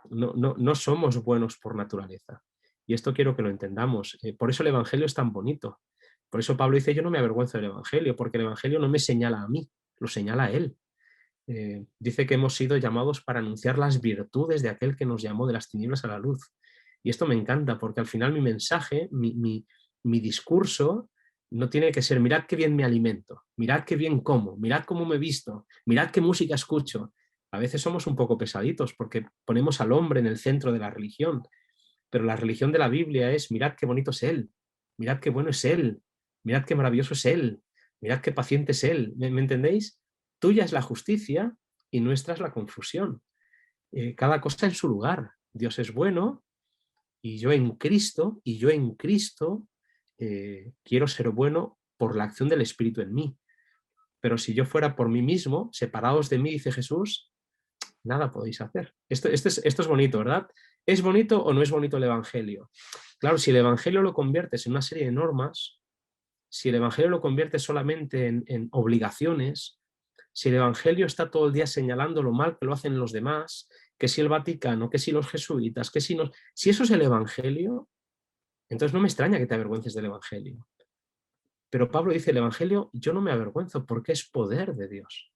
No somos buenos por naturaleza. Y esto quiero que lo entendamos. Por eso el Evangelio es tan bonito. Por eso Pablo dice, yo no me avergüenzo del Evangelio, porque el Evangelio no me señala a mí, lo señala a él. Dice que hemos sido llamados para anunciar las virtudes de aquel que nos llamó de las tinieblas a la luz. Y esto me encanta, porque al final mi mensaje, mi discurso, no tiene que ser, mirad qué bien me alimento, mirad qué bien como, mirad cómo me visto, mirad qué música escucho. A veces somos un poco pesaditos porque ponemos al hombre en el centro de la religión, pero la religión de la Biblia es, mirad qué bonito es Él, mirad qué bueno es Él, mirad qué maravilloso es Él, mirad qué paciente es Él. ¿Me entendéis? Tuya es la justicia y nuestra es la confusión. Cada cosa en su lugar. Dios es bueno y yo en Cristo, quiero ser bueno por la acción del Espíritu en mí. Pero si yo fuera por mí mismo, separados de mí, dice Jesús, nada podéis hacer. Esto es bonito, ¿verdad? ¿Es bonito o no es bonito el Evangelio? Claro, si el Evangelio lo conviertes en una serie de normas, si el Evangelio lo conviertes solamente en obligaciones, si el Evangelio está todo el día señalando lo mal que lo hacen los demás, que si el Vaticano, que si los jesuitas, que si eso es el Evangelio, entonces no me extraña que te avergüences del Evangelio. Pero Pablo dice, el Evangelio yo no me avergüenzo porque es poder de Dios.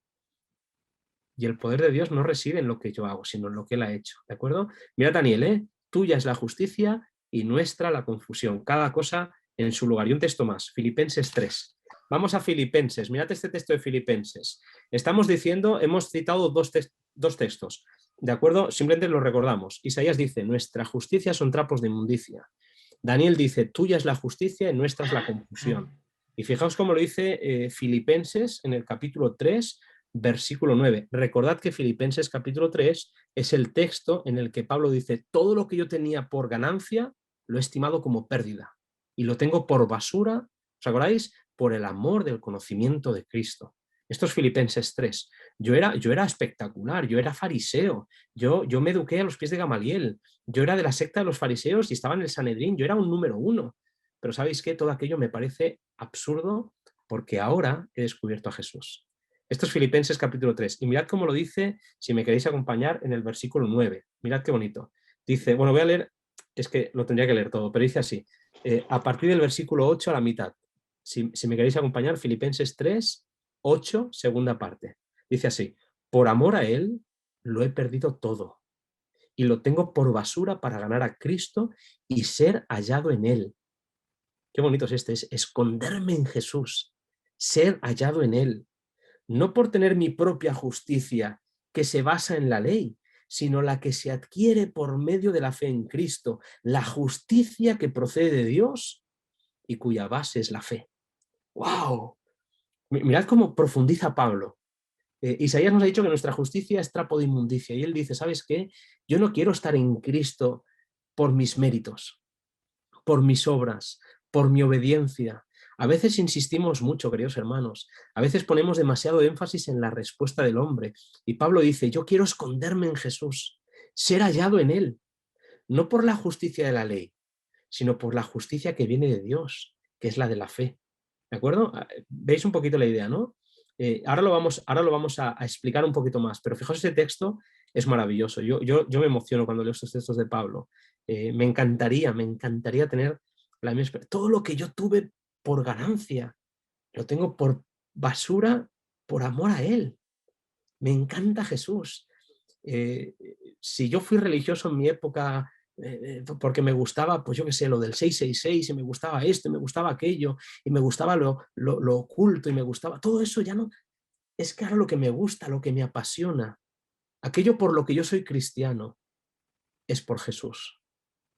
Y el poder de Dios no reside en lo que yo hago, sino en lo que Él ha hecho. ¿De acuerdo? Mira, Daniel, tuya es la justicia y nuestra la confusión. Cada cosa en su lugar. Y un texto más, Filipenses 3. Vamos a Filipenses. Mirad este texto de Filipenses. Estamos diciendo, hemos citado dos textos. ¿De acuerdo? Simplemente lo recordamos. Isaías dice, nuestra justicia son trapos de inmundicia. Daniel dice, tuya es la justicia y nuestra es la confusión. Y fijaos cómo lo dice Filipenses en el capítulo 3, versículo 9. Recordad que Filipenses capítulo 3 es el texto en el que Pablo dice, todo lo que yo tenía por ganancia lo he estimado como pérdida y lo tengo por basura, ¿os acordáis? Por el amor del conocimiento de Cristo. Estos Filipenses 3. Yo era espectacular, yo era fariseo, yo me eduqué a los pies de Gamaliel, yo era de la secta de los fariseos y estaba en el Sanedrín, yo era un número uno. Pero ¿sabéis qué? Todo aquello me parece absurdo porque ahora he descubierto a Jesús. Esto es Filipenses capítulo 3. Y mirad cómo lo dice, si me queréis acompañar, en el versículo 9. Mirad qué bonito. Dice, bueno, voy a leer, es que lo tendría que leer todo, pero dice así, a partir del versículo 8 a la mitad. Si me queréis acompañar, Filipenses 3, 8, segunda parte. Dice así, por amor a Él lo he perdido todo y lo tengo por basura para ganar a Cristo y ser hallado en Él. Qué bonito es este, es esconderme en Jesús, ser hallado en Él, no por tener mi propia justicia que se basa en la ley, sino la que se adquiere por medio de la fe en Cristo, la justicia que procede de Dios y cuya base es la fe. ¡Wow! Mirad cómo profundiza Pablo. Isaías nos ha dicho que nuestra justicia es trapo de inmundicia y él dice, ¿sabes qué? Yo no quiero estar en Cristo por mis méritos, por mis obras, por mi obediencia. A veces insistimos mucho, queridos hermanos, a veces ponemos demasiado énfasis en la respuesta del hombre y Pablo dice, yo quiero esconderme en Jesús, ser hallado en Él, no por la justicia de la ley, sino por la justicia que viene de Dios, que es la de la fe. ¿De acuerdo? ¿Veis un poquito la idea, no? Ahora lo vamos a explicar un poquito más, pero fijaos, este texto es maravilloso. Yo me emociono cuando leo estos textos de Pablo. Me encantaría tener la misma experiencia. Todo lo que yo tuve por ganancia, lo tengo por basura, por amor a Él. Me encanta Jesús. Si yo fui religioso en mi época porque me gustaba, pues yo qué sé, lo del 666 y me gustaba esto y me gustaba aquello y me gustaba lo oculto y me gustaba, todo eso ya no, es que ahora lo que me gusta, lo que me apasiona, aquello por lo que yo soy cristiano, es por Jesús.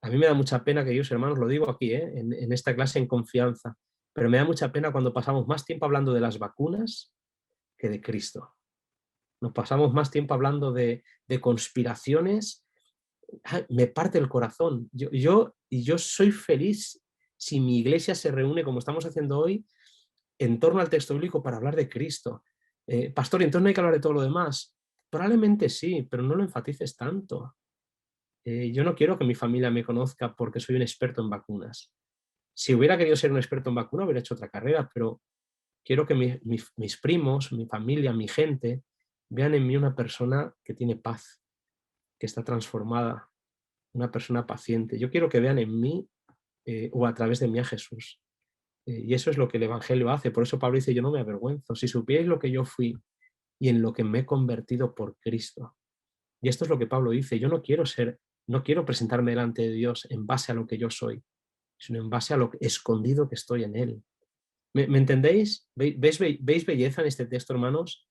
A mí me da mucha pena, queridos hermanos, lo digo aquí, en esta clase en confianza, pero me da mucha pena cuando pasamos más tiempo hablando de las vacunas que de Cristo. Nos pasamos más tiempo hablando de conspiraciones. Me parte el corazón. Yo soy feliz si mi iglesia se reúne, como estamos haciendo hoy, en torno al texto bíblico para hablar de Cristo. Pastor, ¿y entonces no hay que hablar de todo lo demás? Probablemente sí, pero no lo enfatices tanto. Yo no quiero que mi familia me conozca porque soy un experto en vacunas. Si hubiera querido ser un experto en vacunas, hubiera hecho otra carrera, pero quiero que mis primos, mi familia, mi gente, vean en mí una persona que tiene paz, que está transformada, una persona paciente. Yo quiero que vean en mí o a través de mí a Jesús. Y eso es lo que el Evangelio hace. Por eso Pablo dice, yo no me avergüenzo. Si supierais lo que yo fui y en lo que me he convertido por Cristo. Y esto es lo que Pablo dice, yo no quiero presentarme delante de Dios en base a lo que yo soy, sino en base a lo escondido que estoy en Él. ¿Me entendéis? ¿Veis belleza en este texto, hermanos?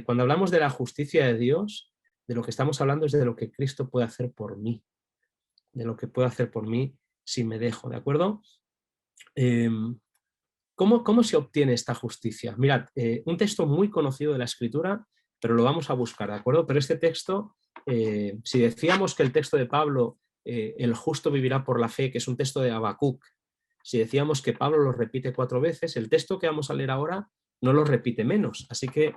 Cuando hablamos de la justicia de Dios, de lo que estamos hablando es de lo que Cristo puede hacer por mí, de lo que puede hacer por mí si me dejo, ¿de acuerdo? ¿Cómo se obtiene esta justicia? Mirad, un texto muy conocido de la Escritura, pero lo vamos a buscar, ¿de acuerdo? Pero este texto, si decíamos que el texto de Pablo, el justo vivirá por la fe, que es un texto de Habacuc, si decíamos que Pablo lo repite 4 veces, el texto que vamos a leer ahora no lo repite menos. Así que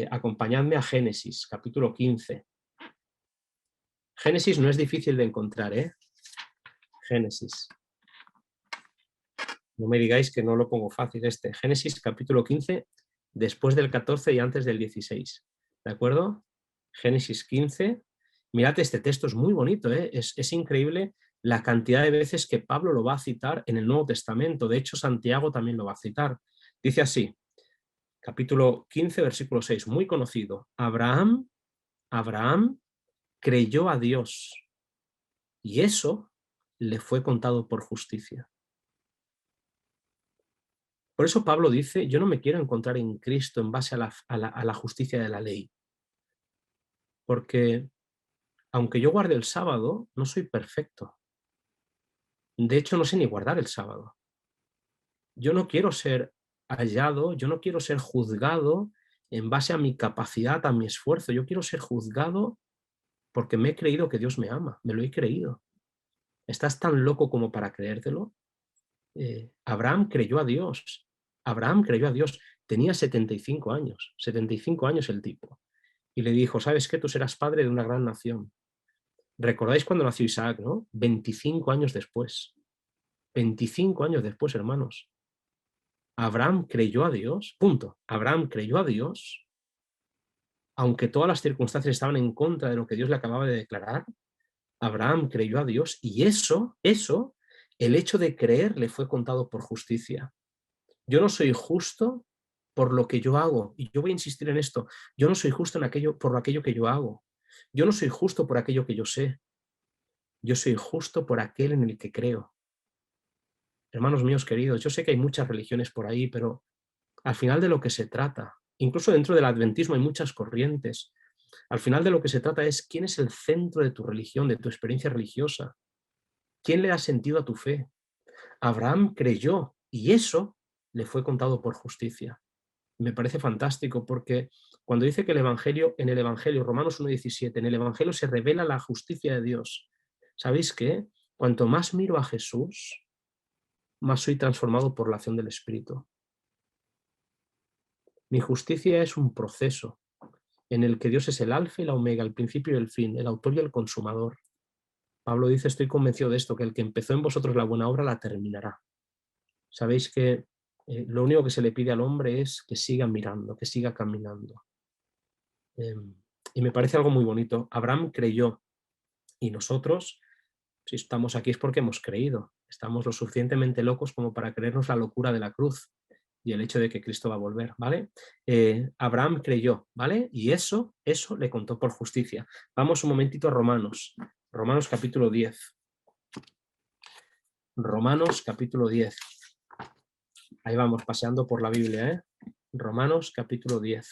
acompañadme a Génesis, capítulo 15. Génesis no es difícil de encontrar, ¿eh? Génesis. No me digáis que no lo pongo fácil este. Génesis capítulo 15, después del 14 y antes del 16. ¿De acuerdo? Génesis 15. Mirad, este texto es muy bonito, ¿eh? Es increíble la cantidad de veces que Pablo lo va a citar en el Nuevo Testamento. De hecho, Santiago también lo va a citar. Dice así, capítulo 15, versículo 6, muy conocido. Abraham creyó a Dios y eso le fue contado por justicia. Por eso Pablo dice, yo no me quiero encontrar en Cristo en base a la justicia de la ley. Porque aunque yo guarde el sábado, no soy perfecto. De hecho, no sé ni guardar el sábado. Yo no quiero ser hallado, yo no quiero ser juzgado en base a mi capacidad, a mi esfuerzo. Yo quiero ser juzgado porque me he creído que Dios me ama, me lo he creído. ¿Estás tan loco como para creértelo? Abraham creyó a Dios. Abraham creyó a Dios. Tenía 75 años el tipo. Y le dijo, ¿sabes qué? Tú serás padre de una gran nación. ¿Recordáis cuando nació Isaac, no? 25 años después. 25 años después, hermanos. Abraham creyó a Dios, punto. Abraham creyó a Dios, aunque todas las circunstancias estaban en contra de lo que Dios le acababa de declarar. Abraham creyó a Dios y eso, el hecho de creer le fue contado por justicia. Yo no soy justo por lo que yo hago, y yo voy a insistir en esto, yo no soy justo por aquello que yo hago, yo no soy justo por aquello que yo sé, yo soy justo por aquel en el que creo. Hermanos míos queridos, yo sé que hay muchas religiones por ahí, pero al final de lo que se trata, incluso dentro del adventismo hay muchas corrientes, al final de lo que se trata es quién es el centro de tu religión, de tu experiencia religiosa, quién le da sentido a tu fe. Abraham creyó y eso le fue contado por justicia. Me parece fantástico porque cuando dice que en el Evangelio, Romanos 1,17, en el Evangelio se revela la justicia de Dios. ¿Sabéis qué? Cuanto más miro a Jesús, más soy transformado por la acción del Espíritu. Mi justicia es un proceso en el que Dios es el alfa y la omega, el principio y el fin, el autor y el consumador. Pablo dice, estoy convencido de esto, que el que empezó en vosotros la buena obra la terminará. Sabéis que lo único que se le pide al hombre es que siga mirando, que siga caminando. Y me parece algo muy bonito. Abraham creyó y nosotros, si estamos aquí es porque hemos creído. Estamos lo suficientemente locos como para creernos la locura de la cruz y el hecho de que Cristo va a volver, ¿vale? Abraham creyó, ¿vale? Y eso le contó por justicia. Vamos un momentito a Romanos. Romanos capítulo 10. Romanos capítulo 10. Ahí vamos, paseando por la Biblia, ¿eh? Romanos capítulo 10.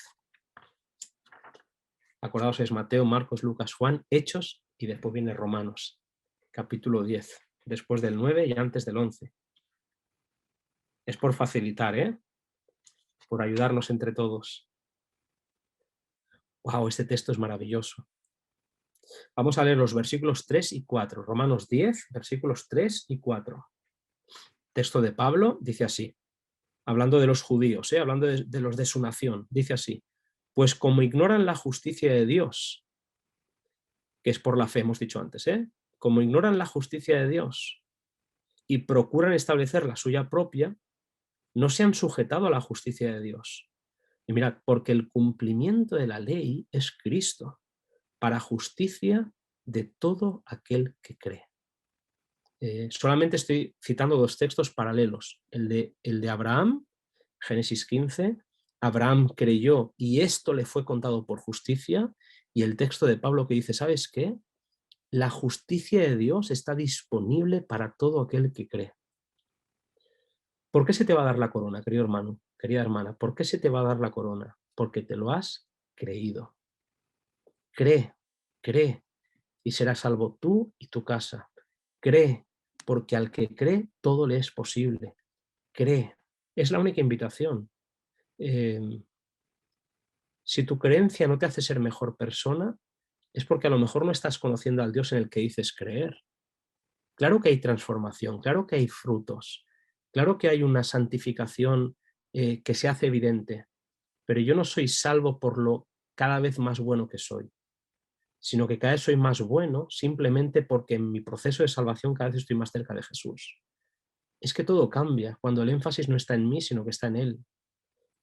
Acordaos, es Mateo, Marcos, Lucas, Juan, Hechos y después viene Romanos, capítulo 10, después del 9 y antes del 11. Es por facilitar, ¿eh? Por ayudarnos entre todos. ¡Wow! Este texto es maravilloso. Vamos a leer los versículos 3 y 4. Romanos 10, versículos 3 y 4. Texto de Pablo, dice así, hablando de los judíos, hablando de los de su nación, dice así, pues como ignoran la justicia de Dios, que es por la fe, hemos dicho antes, como ignoran la justicia de Dios y procuran establecer la suya propia, no se han sujetado a la justicia de Dios. Y mirad, porque el cumplimiento de la ley es Cristo, para justicia de todo aquel que cree. Solamente estoy citando dos textos paralelos, el de Abraham, Génesis 15, Abraham creyó y esto le fue contado por justicia, y el texto de Pablo que dice, ¿sabes qué? La justicia de Dios está disponible para todo aquel que cree. ¿Por qué se te va a dar la corona, querido hermano, querida hermana? ¿Por qué se te va a dar la corona? Porque te lo has creído. Cree, cree, y serás salvo tú y tu casa. Cree, porque al que cree todo le es posible. Cree. Es la única invitación. Si tu creencia no te hace ser mejor persona, es porque a lo mejor no estás conociendo al Dios en el que dices creer. Claro que hay transformación, claro que hay frutos, claro que hay una santificación que se hace evidente, pero yo no soy salvo por lo cada vez más bueno que soy, sino que cada vez soy más bueno simplemente porque en mi proceso de salvación cada vez estoy más cerca de Jesús. Es que todo cambia cuando el énfasis no está en mí, sino que está en Él.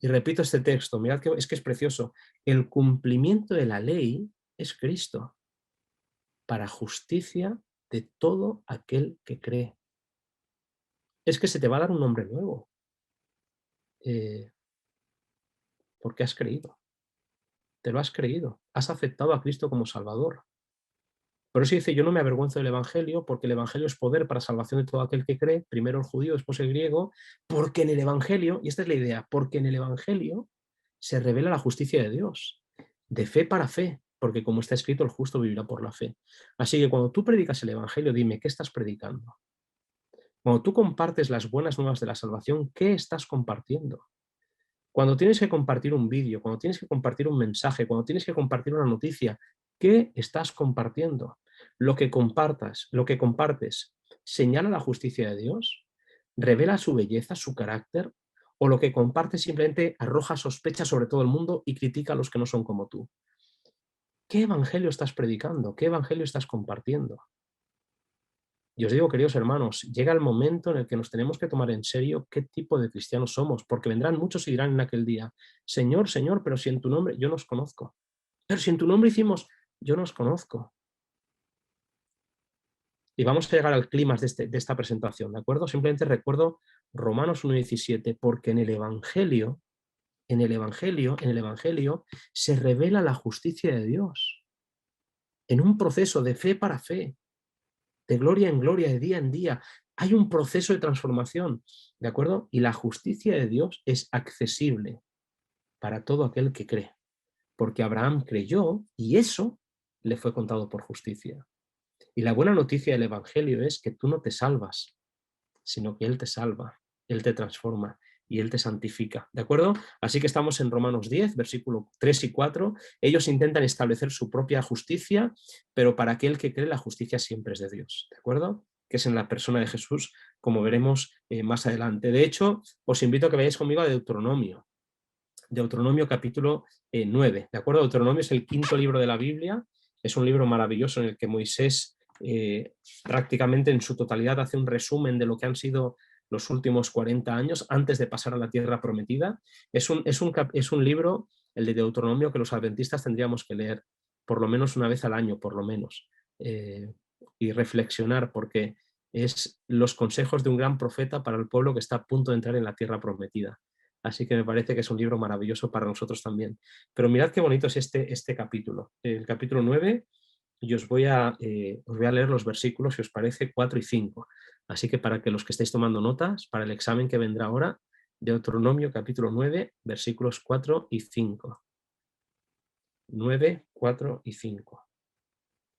Y repito este texto, mirad que es precioso. El cumplimiento de la ley es Cristo, para justicia de todo aquel que cree. Es que se te va a dar un nombre nuevo, porque has creído, te lo has creído, has aceptado a Cristo como Salvador. Por eso dice, yo no me avergüenzo del Evangelio, porque el Evangelio es poder para salvación de todo aquel que cree, primero el judío, después el griego, porque en el Evangelio, y esta es la idea, porque en el Evangelio se revela la justicia de Dios, de fe para fe, porque como está escrito, el justo vivirá por la fe. Así que cuando tú predicas el Evangelio, dime, ¿qué estás predicando? Cuando tú compartes las buenas nuevas de la salvación, ¿qué estás compartiendo? Cuando tienes que compartir un vídeo, cuando tienes que compartir un mensaje, cuando tienes que compartir una noticia, ¿qué estás compartiendo? Lo que compartes, señala la justicia de Dios, revela su belleza, su carácter, o lo que compartes simplemente arroja sospechas sobre todo el mundo y critica a los que no son como tú. ¿Qué evangelio estás predicando? ¿Qué evangelio estás compartiendo? Y os digo, queridos hermanos, llega el momento en el que nos tenemos que tomar en serio qué tipo de cristianos somos, porque vendrán muchos y dirán en aquel día, Señor, Señor, pero si en tu nombre yo no os conozco. Pero si en tu nombre hicimos, yo no os conozco. Y vamos a llegar al clímax de esta presentación, ¿de acuerdo? Simplemente recuerdo Romanos 1:17, porque en el Evangelio, se revela la justicia de Dios, en un proceso de fe para fe, de gloria en gloria, de día en día. Hay un proceso de transformación, ¿de acuerdo? Y la justicia de Dios es accesible para todo aquel que cree, porque Abraham creyó y eso le fue contado por justicia. Y la buena noticia del Evangelio es que tú no te salvas, sino que Él te salva, Él te transforma y Él te santifica, ¿de acuerdo? Así que estamos en Romanos 10, versículo 3 y 4. Ellos intentan establecer su propia justicia, pero para aquel que cree la justicia siempre es de Dios, ¿de acuerdo? Que es en la persona de Jesús, como veremos más adelante. De hecho, os invito a que vayáis conmigo a Deuteronomio capítulo 9, ¿de acuerdo? Deuteronomio es el quinto libro de la Biblia, es un libro maravilloso en el que Moisés prácticamente en su totalidad hace un resumen de lo que han sido los últimos 40 años antes de pasar a la tierra prometida. Es un libro, el de Deuteronomio, que los adventistas tendríamos que leer por lo menos una vez al año, por lo menos, y reflexionar, porque es los consejos de un gran profeta para el pueblo que está a punto de entrar en la tierra prometida. Así que me parece que es un libro maravilloso para nosotros también. Pero mirad qué bonito es este capítulo. El capítulo 9, y os voy a leer los versículos, si os parece, 4 y 5. Así que para que los que estéis tomando notas, para el examen que vendrá ahora, Deuteronomio capítulo 9, versículos 4 y 5. 9, 4 y 5.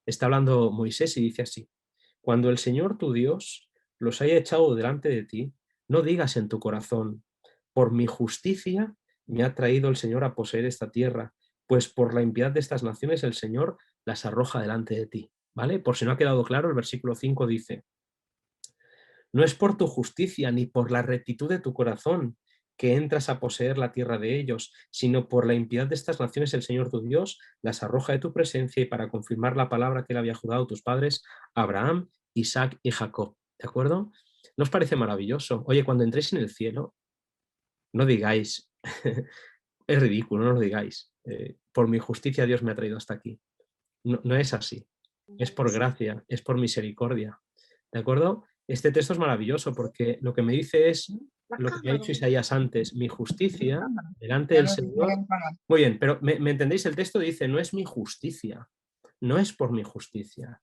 Está hablando Moisés y dice así: cuando el Señor tu Dios los haya echado delante de ti, no digas en tu corazón, por mi justicia me ha traído el Señor a poseer esta tierra, pues por la impiedad de estas naciones el Señor las arroja delante de ti. ¿Vale? Por si no ha quedado claro, el versículo 5 dice: no es por tu justicia ni por la rectitud de tu corazón que entras a poseer la tierra de ellos, sino por la impiedad de estas naciones el Señor tu Dios las arroja de tu presencia, y para confirmar la palabra que él había jurado a tus padres, Abraham, Isaac y Jacob. ¿De acuerdo? ¿No os parece maravilloso? Oye, cuando entréis en el cielo, no digáis, es ridículo, no lo digáis, por mi justicia Dios me ha traído hasta aquí. No, no es así. Es por gracia, es por misericordia. ¿De acuerdo? Este texto es maravilloso porque lo que me dice es lo que ha dicho Isaías antes: mi justicia delante del Señor. Muy bien, pero ¿me entendéis? El texto dice, no es mi justicia, no es por mi justicia.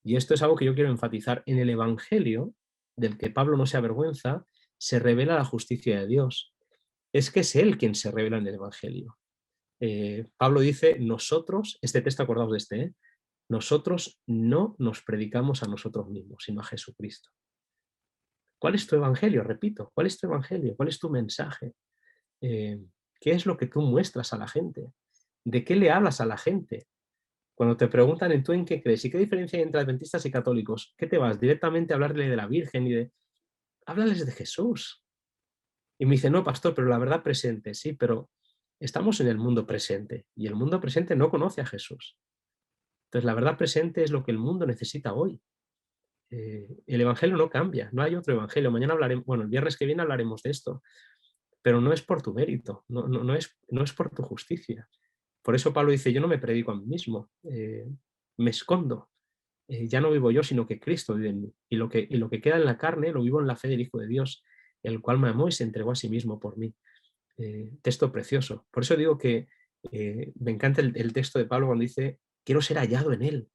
Y esto es algo que yo quiero enfatizar. En el Evangelio, del que Pablo no se avergüenza, se revela la justicia de Dios. Es que es Él quien se revela en el Evangelio. Pablo dice, nosotros, este texto, acordaos de este, nosotros no nos predicamos a nosotros mismos, sino a Jesucristo. ¿Cuál es tu evangelio? Repito, ¿cuál es tu evangelio? ¿Cuál es tu mensaje? ¿Qué es lo que tú muestras a la gente? ¿De qué le hablas a la gente? Cuando te preguntan en tú en qué crees y qué diferencia hay entre adventistas y católicos, ¿qué te vas? Directamente a hablarle de la Virgen y de... Háblales de Jesús. Y me dice, no, pastor, pero la verdad presente, sí, pero estamos en el mundo presente y el mundo presente no conoce a Jesús. Entonces, la verdad presente es lo que el mundo necesita hoy. El evangelio no cambia, no hay otro evangelio. Mañana hablaremos, bueno, el viernes que viene hablaremos de esto, pero no es por tu mérito, no es por tu justicia. Por eso Pablo dice, yo no me predico a mí mismo, me escondo. Ya no vivo yo, sino que Cristo vive en mí. Y lo que queda en la carne lo vivo en la fe del Hijo de Dios, el cual me amó y se entregó a sí mismo por mí. Texto precioso. Por eso digo que me encanta el texto de Pablo cuando dice, quiero ser hallado en él,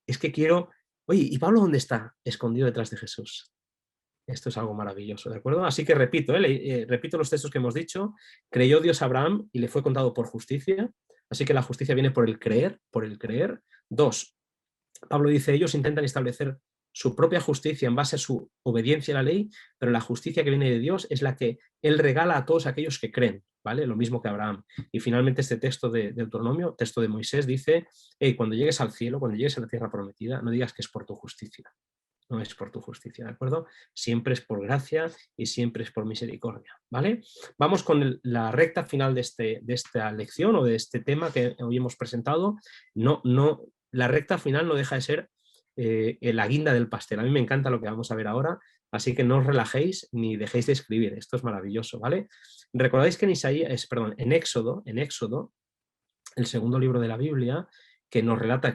es que quiero... Oye, ¿y Pablo dónde está? Escondido detrás de Jesús. Esto es algo maravilloso, ¿de acuerdo? Así que repito, repito los textos que hemos dicho. Creyó Dios a Abraham y le fue contado por justicia. Así que la justicia viene por el creer, por el creer. 2, Pablo dice, ellos intentan establecer su propia justicia en base a su obediencia a la ley, pero la justicia que viene de Dios es la que Él regala a todos aquellos que creen, ¿vale? Lo mismo que Abraham. Y finalmente este texto de Deuteronomio, texto de Moisés, dice, hey, cuando llegues al cielo, cuando llegues a la tierra prometida, no digas que es por tu justicia, no es por tu justicia, ¿de acuerdo? Siempre es por gracia y siempre es por misericordia, ¿vale? Vamos con la recta final de esta lección o de este tema que hoy hemos presentado. La recta final no deja de ser la guinda del pastel. A mí me encanta lo que vamos a ver ahora, así que no os relajéis ni dejéis de escribir. Esto es maravilloso, ¿vale? Recordáis que en Éxodo, el segundo libro de la Biblia, que nos relata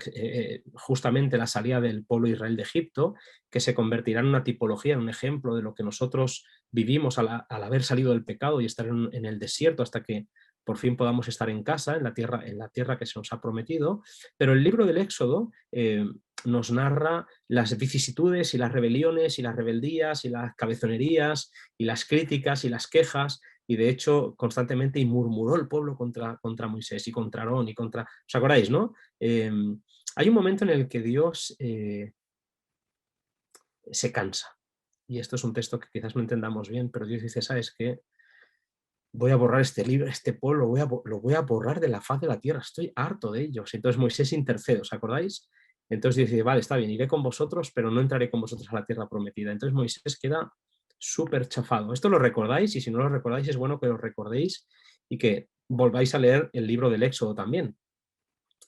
justamente la salida del pueblo de Israel de Egipto, que se convertirá en una tipología, en un ejemplo de lo que nosotros vivimos al haber salido del pecado y estar en el desierto hasta que por fin podamos estar en casa, en la tierra que se nos ha prometido. Pero el libro del Éxodo nos narra las vicisitudes y las rebeliones y las rebeldías y las cabezonerías y las críticas y las quejas. Y de hecho, constantemente y murmuró el pueblo contra Moisés y contra Aarón y contra... ¿Os acordáis, no? Hay un momento en el que Dios se cansa. Y esto es un texto que quizás no entendamos bien, pero Dios dice, ¿sabes qué? Voy a borrar este libro, este pueblo, lo voy a borrar de la faz de la tierra. Estoy harto de ellos. Entonces Moisés intercede, ¿os acordáis? Entonces dice, vale, está bien, iré con vosotros, pero no entraré con vosotros a la tierra prometida. Entonces Moisés queda súper chafado. Esto lo recordáis, y si no lo recordáis es bueno que lo recordéis y que volváis a leer el libro del Éxodo también.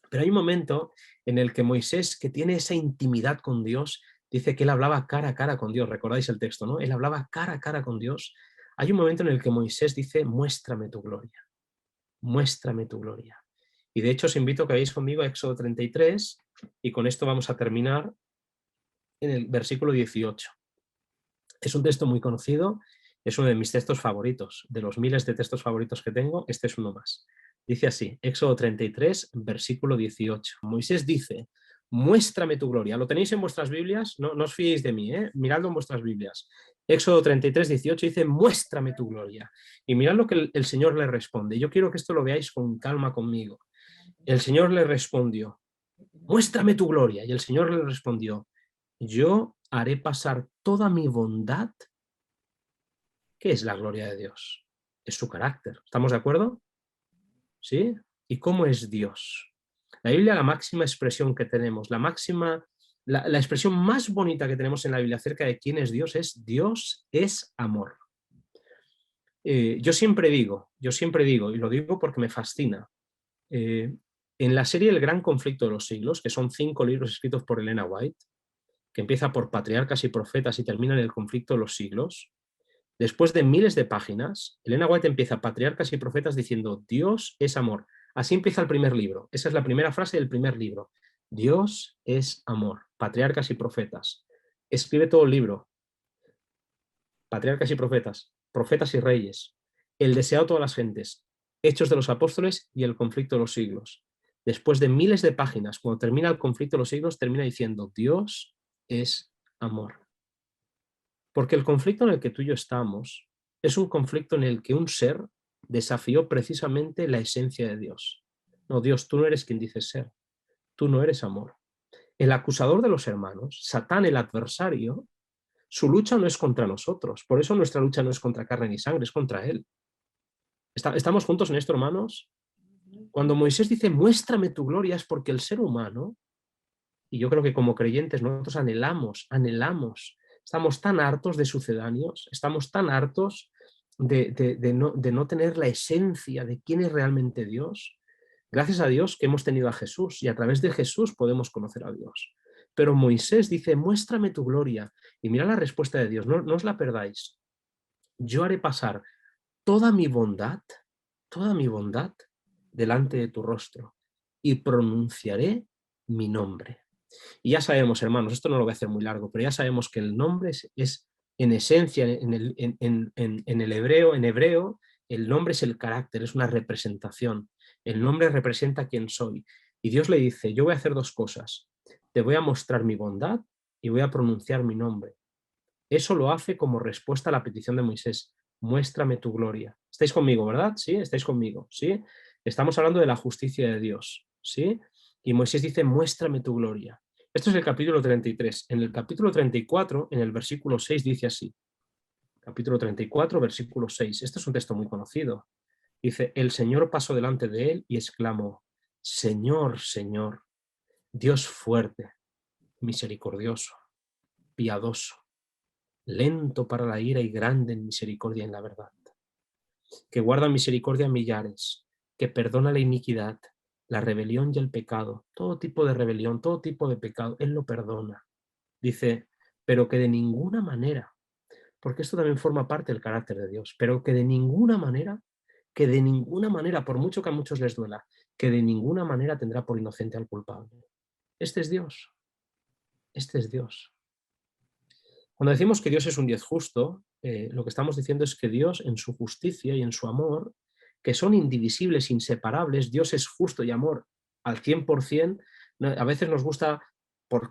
Pero hay un momento en el que Moisés, que tiene esa intimidad con Dios, dice que él hablaba cara a cara con Dios. Recordáis el texto, ¿no? Él hablaba cara a cara con Dios. Hay un momento en el que Moisés dice, muéstrame tu gloria, muéstrame tu gloria. Y de hecho os invito a que veáis conmigo a Éxodo 33 y con esto vamos a terminar en el versículo 18. Es un texto muy conocido, es uno de mis textos favoritos. De los miles de textos favoritos que tengo, este es uno más. Dice así, Éxodo 33, versículo 18. Moisés dice, muéstrame tu gloria. ¿Lo tenéis en vuestras Biblias? No, no os fiéis de mí, miradlo en vuestras Biblias. Éxodo 33, 18 dice, muéstrame tu gloria. Y mirad lo que el Señor le responde. Yo quiero que esto lo veáis con calma conmigo. El Señor le respondió, muéstrame tu gloria. Y el Señor le respondió, yo haré pasar toda mi bondad. ¿Qué es la gloria de Dios? Es su carácter. ¿Estamos de acuerdo? ¿Sí? ¿Y cómo es Dios? La Biblia, la máxima expresión que tenemos, la expresión más bonita que tenemos en la Biblia acerca de quién es Dios es amor. Yo siempre digo, y lo digo porque me fascina, en la serie El Gran Conflicto de los Siglos, que son 5 libros escritos por Elena White, que empieza por patriarcas y profetas y termina en el conflicto de los siglos, después de miles de páginas, Elena White empieza Patriarcas y Profetas diciendo Dios es amor. Así empieza el primer libro. Esa es la primera frase del primer libro. Dios es amor. Patriarcas y Profetas. Escribe todo el libro. Patriarcas y Profetas. Profetas y Reyes. El deseado de todas las gentes. Hechos de los Apóstoles y el conflicto de los siglos. Después de miles de páginas, cuando termina el conflicto de los siglos, termina diciendo Dios es amor. Porque el conflicto en el que tú y yo estamos es un conflicto en el que un ser desafió precisamente la esencia de Dios. No, Dios, tú no eres quien dices ser. Tú no eres amor. El acusador de los hermanos, Satán, el adversario, su lucha no es contra nosotros. Por eso nuestra lucha no es contra carne ni sangre, es contra él. ¿Estamos juntos en esto, hermanos? Cuando Moisés dice, muéstrame tu gloria, es porque el ser humano, y yo creo que como creyentes nosotros anhelamos, estamos tan hartos de sucedáneos, estamos tan hartos de no tener la esencia de quién es realmente Dios. Gracias a Dios que hemos tenido a Jesús y a través de Jesús podemos conocer a Dios. Pero Moisés dice, muéstrame tu gloria. Y mira la respuesta de Dios, no os la perdáis. Yo haré pasar toda mi bondad delante de tu rostro y pronunciaré mi nombre. Y ya sabemos, hermanos, esto no lo voy a hacer muy largo, pero ya sabemos que el nombre es en esencia, en el hebreo, el nombre es el carácter, es una representación. El nombre representa quién soy. Y Dios le dice, yo voy a hacer 2 cosas. Te voy a mostrar mi bondad y voy a pronunciar mi nombre. Eso lo hace como respuesta a la petición de Moisés. Muéstrame tu gloria. ¿Estáis conmigo, verdad? ¿Sí? ¿Estáis conmigo? ¿Sí? Estamos hablando de la justicia de Dios. ¿Sí? Y Moisés dice, muéstrame tu gloria. Esto es el capítulo 33. En el capítulo 34, en el versículo 6, dice así. Capítulo 34, versículo 6. Este es un texto muy conocido. Dice, el Señor pasó delante de él y exclamó, Señor, Señor, Dios fuerte, misericordioso, piadoso, lento para la ira y grande en misericordia y en la verdad, que guarda misericordia a millares, que perdona la iniquidad, la rebelión y el pecado, todo tipo de rebelión, todo tipo de pecado, Él lo perdona. Dice, pero que de ninguna manera, porque esto también forma parte del carácter de Dios, pero que de ninguna manera, por mucho que a muchos les duela, que de ninguna manera tendrá por inocente al culpable. Este es Dios, este es Dios. Cuando decimos que Dios es un Dios justo, lo que estamos diciendo es que Dios en su justicia y en su amor, que son indivisibles, inseparables, Dios es justo y amor al 100%. A veces nos gusta,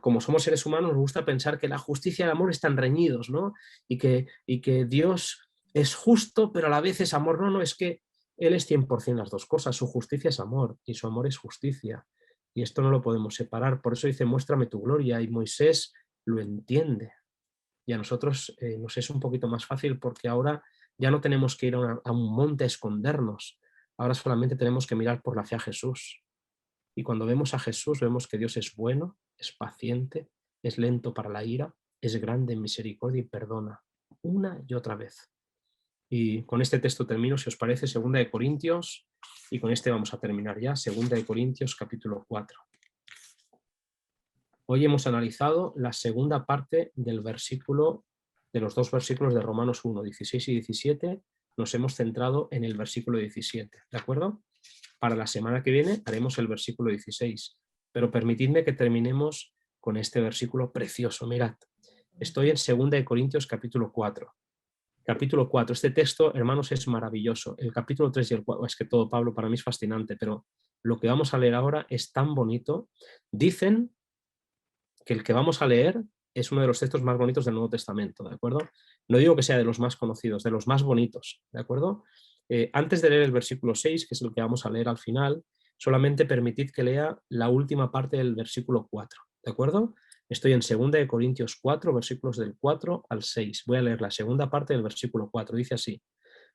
como somos seres humanos, nos gusta pensar que la justicia y el amor están reñidos, ¿no? Y que Dios es justo, pero a la vez es amor. No, es que Él es 100% las dos cosas. Su justicia es amor y su amor es justicia. Y esto no lo podemos separar. Por eso dice, muéstrame tu gloria, y Moisés lo entiende. Y a nosotros nos es un poquito más fácil porque ahora ya no tenemos que ir a un monte a escondernos, ahora solamente tenemos que mirar por la fe a Jesús. Y cuando vemos a Jesús vemos que Dios es bueno, es paciente, es lento para la ira, es grande en misericordia y perdona una y otra vez. Y con este texto termino, si os parece, 2 Corintios, y con este vamos a terminar ya, 2 Corintios capítulo 4. Hoy hemos analizado la segunda parte de los dos versículos de Romanos 1, 16 y 17. Nos hemos centrado en el versículo 17, ¿de acuerdo? Para la semana que viene haremos el versículo 16, pero permitidme que terminemos con este versículo precioso. Mirad, estoy en 2 Corintios capítulo 4. Capítulo 4, este texto, hermanos, es maravilloso. El capítulo 3 y el 4, es que todo Pablo para mí es fascinante, pero lo que vamos a leer ahora es tan bonito. Dicen que el que vamos a leer es uno de los textos más bonitos del Nuevo Testamento, ¿de acuerdo? No digo que sea de los más conocidos, de los más bonitos, ¿de acuerdo? Antes de leer el versículo 6, que es el que vamos a leer al final, solamente permitid que lea la última parte del versículo 4, ¿de acuerdo? Estoy en 2 Corintios 4, versículos del 4 al 6. Voy a leer la segunda parte del versículo 4. Dice así: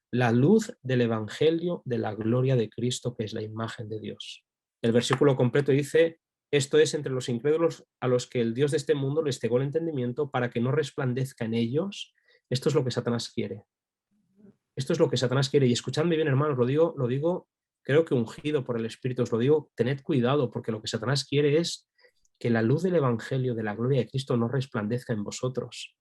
la luz del Evangelio de la gloria de Cristo, que es la imagen de Dios. El versículo completo dice: esto es entre los incrédulos a los que el Dios de este mundo les cegó el entendimiento para que no resplandezca en ellos. Esto es lo que Satanás quiere. Esto es lo que Satanás quiere. Y escuchadme bien, hermanos, lo digo, creo que ungido por el Espíritu, os lo digo, tened cuidado, porque lo que Satanás quiere es que la luz del Evangelio de la gloria de Cristo no resplandezca en vosotros.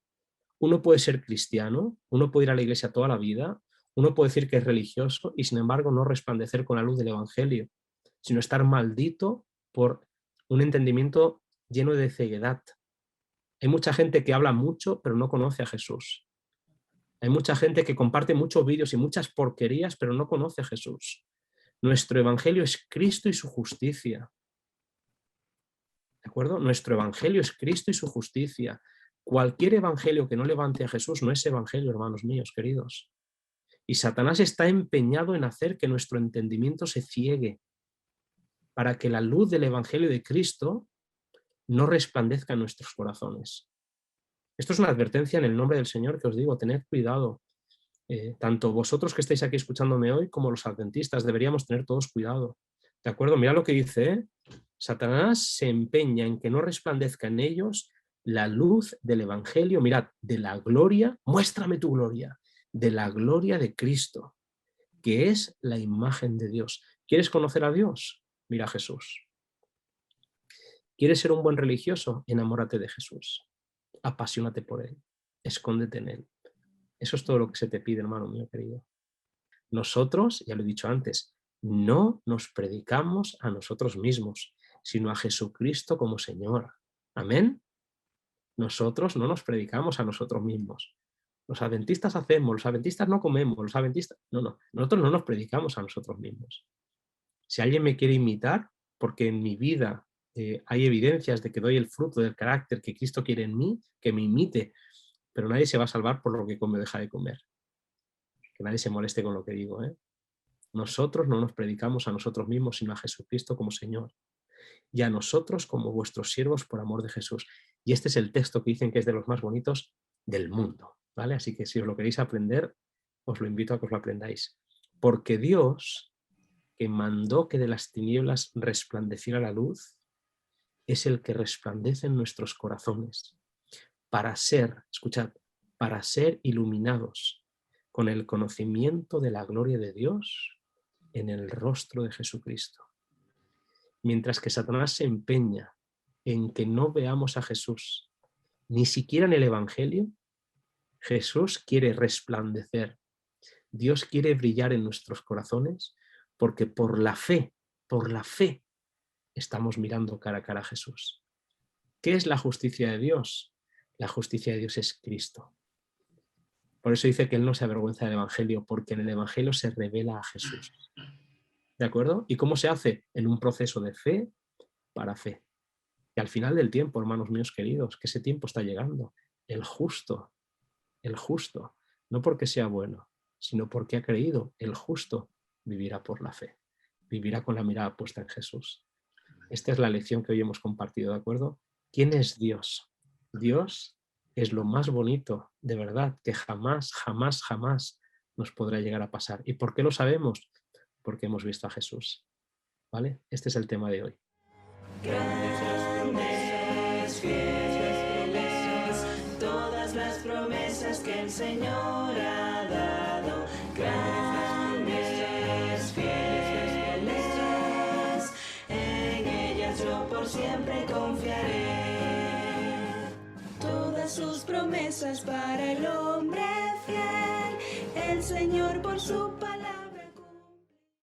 Uno puede ser cristiano, uno puede ir a la iglesia toda la vida, uno puede decir que es religioso y sin embargo no resplandecer con la luz del Evangelio, sino estar maldito por un entendimiento lleno de ceguedad. Hay mucha gente que habla mucho pero no conoce a Jesús. Hay mucha gente que comparte muchos vídeos y muchas porquerías pero no conoce a Jesús. Nuestro Evangelio es Cristo y su justicia. ¿De acuerdo? Nuestro Evangelio es Cristo y su justicia. Cualquier evangelio que no levante a Jesús no es evangelio, hermanos míos, queridos. Y Satanás está empeñado en hacer que nuestro entendimiento se ciegue para que la luz del evangelio de Cristo no resplandezca en nuestros corazones. Esto es una advertencia en el nombre del Señor que os digo, tened cuidado. Tanto vosotros que estáis aquí escuchándome hoy como los adventistas deberíamos tener todos cuidado. ¿De acuerdo? Mira lo que dice, ¿eh? Satanás se empeña en que no resplandezca en ellos la luz del Evangelio, mirad, de la gloria, muéstrame tu gloria, de la gloria de Cristo, que es la imagen de Dios. ¿Quieres conocer a Dios? Mira a Jesús. ¿Quieres ser un buen religioso? Enamórate de Jesús. Apasionate por Él. Escóndete en Él. Eso es todo lo que se te pide, hermano mío querido. Nosotros, ya lo he dicho antes, no nos predicamos a nosotros mismos, sino a Jesucristo como Señor. Amén. Nosotros no nos predicamos a nosotros mismos. Los adventistas hacemos, los adventistas no comemos, los adventistas... No, nosotros no nos predicamos a nosotros mismos. Si alguien me quiere imitar, porque en mi vida hay evidencias de que doy el fruto del carácter que Cristo quiere en mí, que me imite, pero nadie se va a salvar por lo que come o deja de comer. Que nadie se moleste con lo que digo, ¿eh? Nosotros no nos predicamos a nosotros mismos, sino a Jesucristo como Señor. Y a nosotros como vuestros siervos por amor de Jesús. Y este es el texto que dicen que es de los más bonitos del mundo, ¿vale? Así que si os lo queréis aprender, os lo invito a que os lo aprendáis. Porque Dios, que mandó que de las tinieblas resplandeciera la luz, es el que resplandece en nuestros corazones para ser, escuchad, para ser iluminados con el conocimiento de la gloria de Dios en el rostro de Jesucristo. Mientras que Satanás se empeña en que no veamos a Jesús, ni siquiera en el Evangelio, Jesús quiere resplandecer. Dios quiere brillar en nuestros corazones porque por la fe, estamos mirando cara a cara a Jesús. ¿Qué es la justicia de Dios? La justicia de Dios es Cristo. Por eso dice que Él no se avergüenza del Evangelio, porque en el Evangelio se revela a Jesús. ¿De acuerdo? ¿Y cómo se hace? En un proceso de fe para fe. Y al final del tiempo, hermanos míos queridos, que ese tiempo está llegando, el justo, no porque sea bueno, sino porque ha creído, el justo vivirá por la fe, vivirá con la mirada puesta en Jesús. Esta es la lección que hoy hemos compartido, ¿de acuerdo? ¿Quién es Dios? Dios es lo más bonito, de verdad, que jamás nos podrá llegar a pasar. ¿Y por qué lo sabemos? Porque hemos visto a Jesús. ¿Vale? Este es el tema de hoy. Grandes, fieles, todas las promesas que el Señor ha dado. Grandes, fieles, en ellas yo por siempre confiaré. Todas sus promesas para el hombre fiel, el Señor por su palabra.